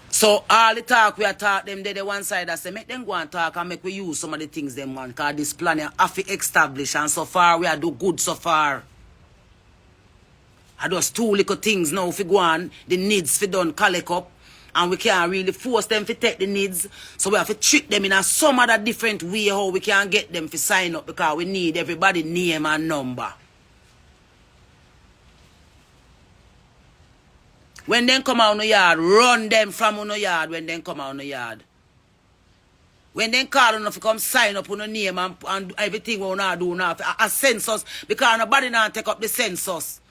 So all the talk we are talk them the one side I say make them go and talk and make we use some of the things them want. Because this plan have to establish and so far we are do good so far. I just 2 little things now if we go on the needs for done collect up. And we can't really force them to take the needs. So we have to treat them in a some other different way how we can get them to sign up because we need everybody name and number. When they come out on the yard, run them from on the yard when they come out on the yard. When they call enough to come sign up on the name and everything we want to do now, a census, because nobody now take up the census.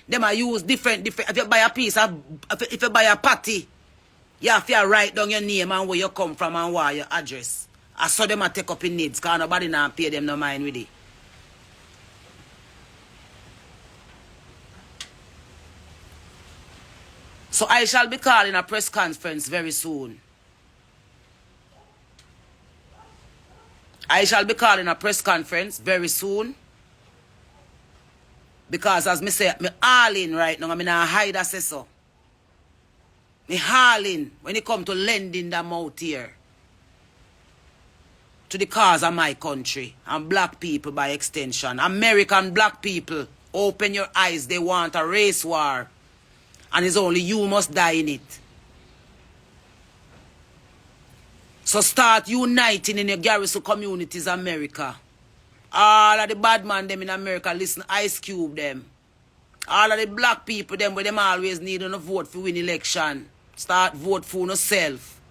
Them are use different, if you buy a piece, if you buy a patty, you have to write down your name and where you come from and what your address. I saw them take up in needs because nobody now pay them no mind with it. So I shall be calling a press conference very soon. I shall be calling a press conference very soon. Because as me say, me all in right now, I mean I hide a say so. Me hauling when it come to lending them out here to the cause of my country and black people by extension. American black people, open your eyes. They want a race war. And it's only you must die in it. So start uniting in your garrison communities, America. All of the bad man them in America, listen, Ice Cube them. All of the black people them where them always need to vote for win election. Start vote for yourself.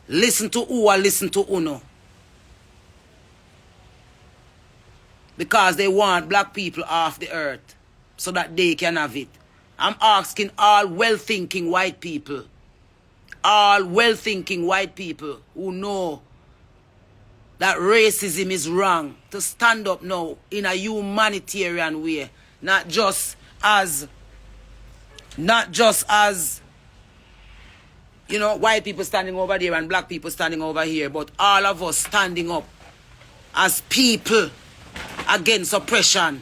Listen to who or listen to uno. because they want black people off the earth so that they can have it. I'm asking all well-thinking white people, all well-thinking white people who know that racism is wrong, to stand up now in a humanitarian way, not just as you know, white people standing over there and black people standing over here, but all of us standing up as people against oppression.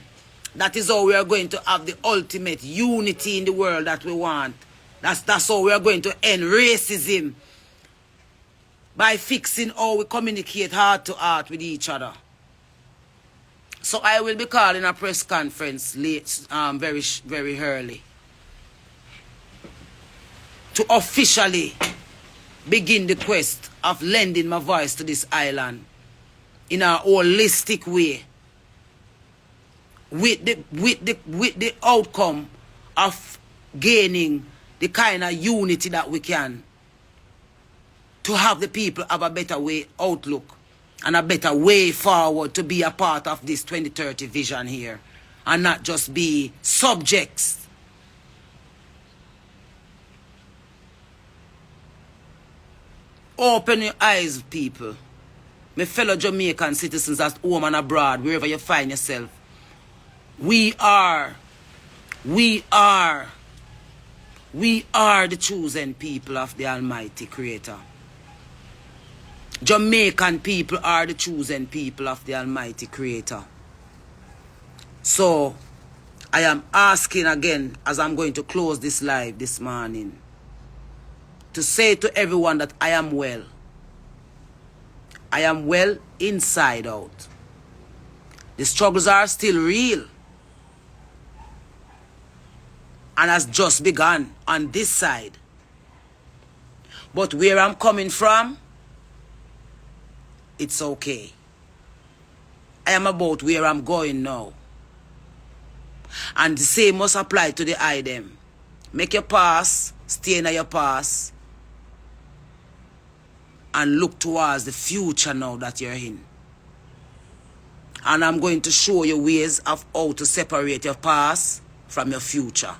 That is how we are going to have the ultimate unity in the world that we want. That's how we are going to end racism, by fixing how we communicate heart to heart with each other. So I will be calling a press conference late, very early, to officially begin the quest of lending my voice to this island in a holistic way, with the outcome of gaining the kind of unity that we can, to have the people have a better way outlook and a better way forward to be a part of this 2030 vision here, and not just be subjects. Open your eyes, people. My fellow Jamaican citizens at home and abroad, wherever you find yourself. We are the chosen people of the Almighty Creator. Jamaican people are the chosen people of the Almighty Creator. So, I am asking again, as I'm going to close this live this morning, to say to everyone that I am well. I am well inside out. The struggles are still real, and has just begun on this side. But where I'm coming from, it's okay. I am about where I'm going now. And the same must apply to the item. Make your pass, stay in your pass, and look towards the future now that you're in. And I'm going to show you ways of how to separate your past from your future,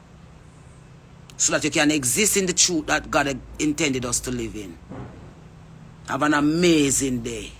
so that you can exist in the truth that God intended us to live in. Have an amazing day.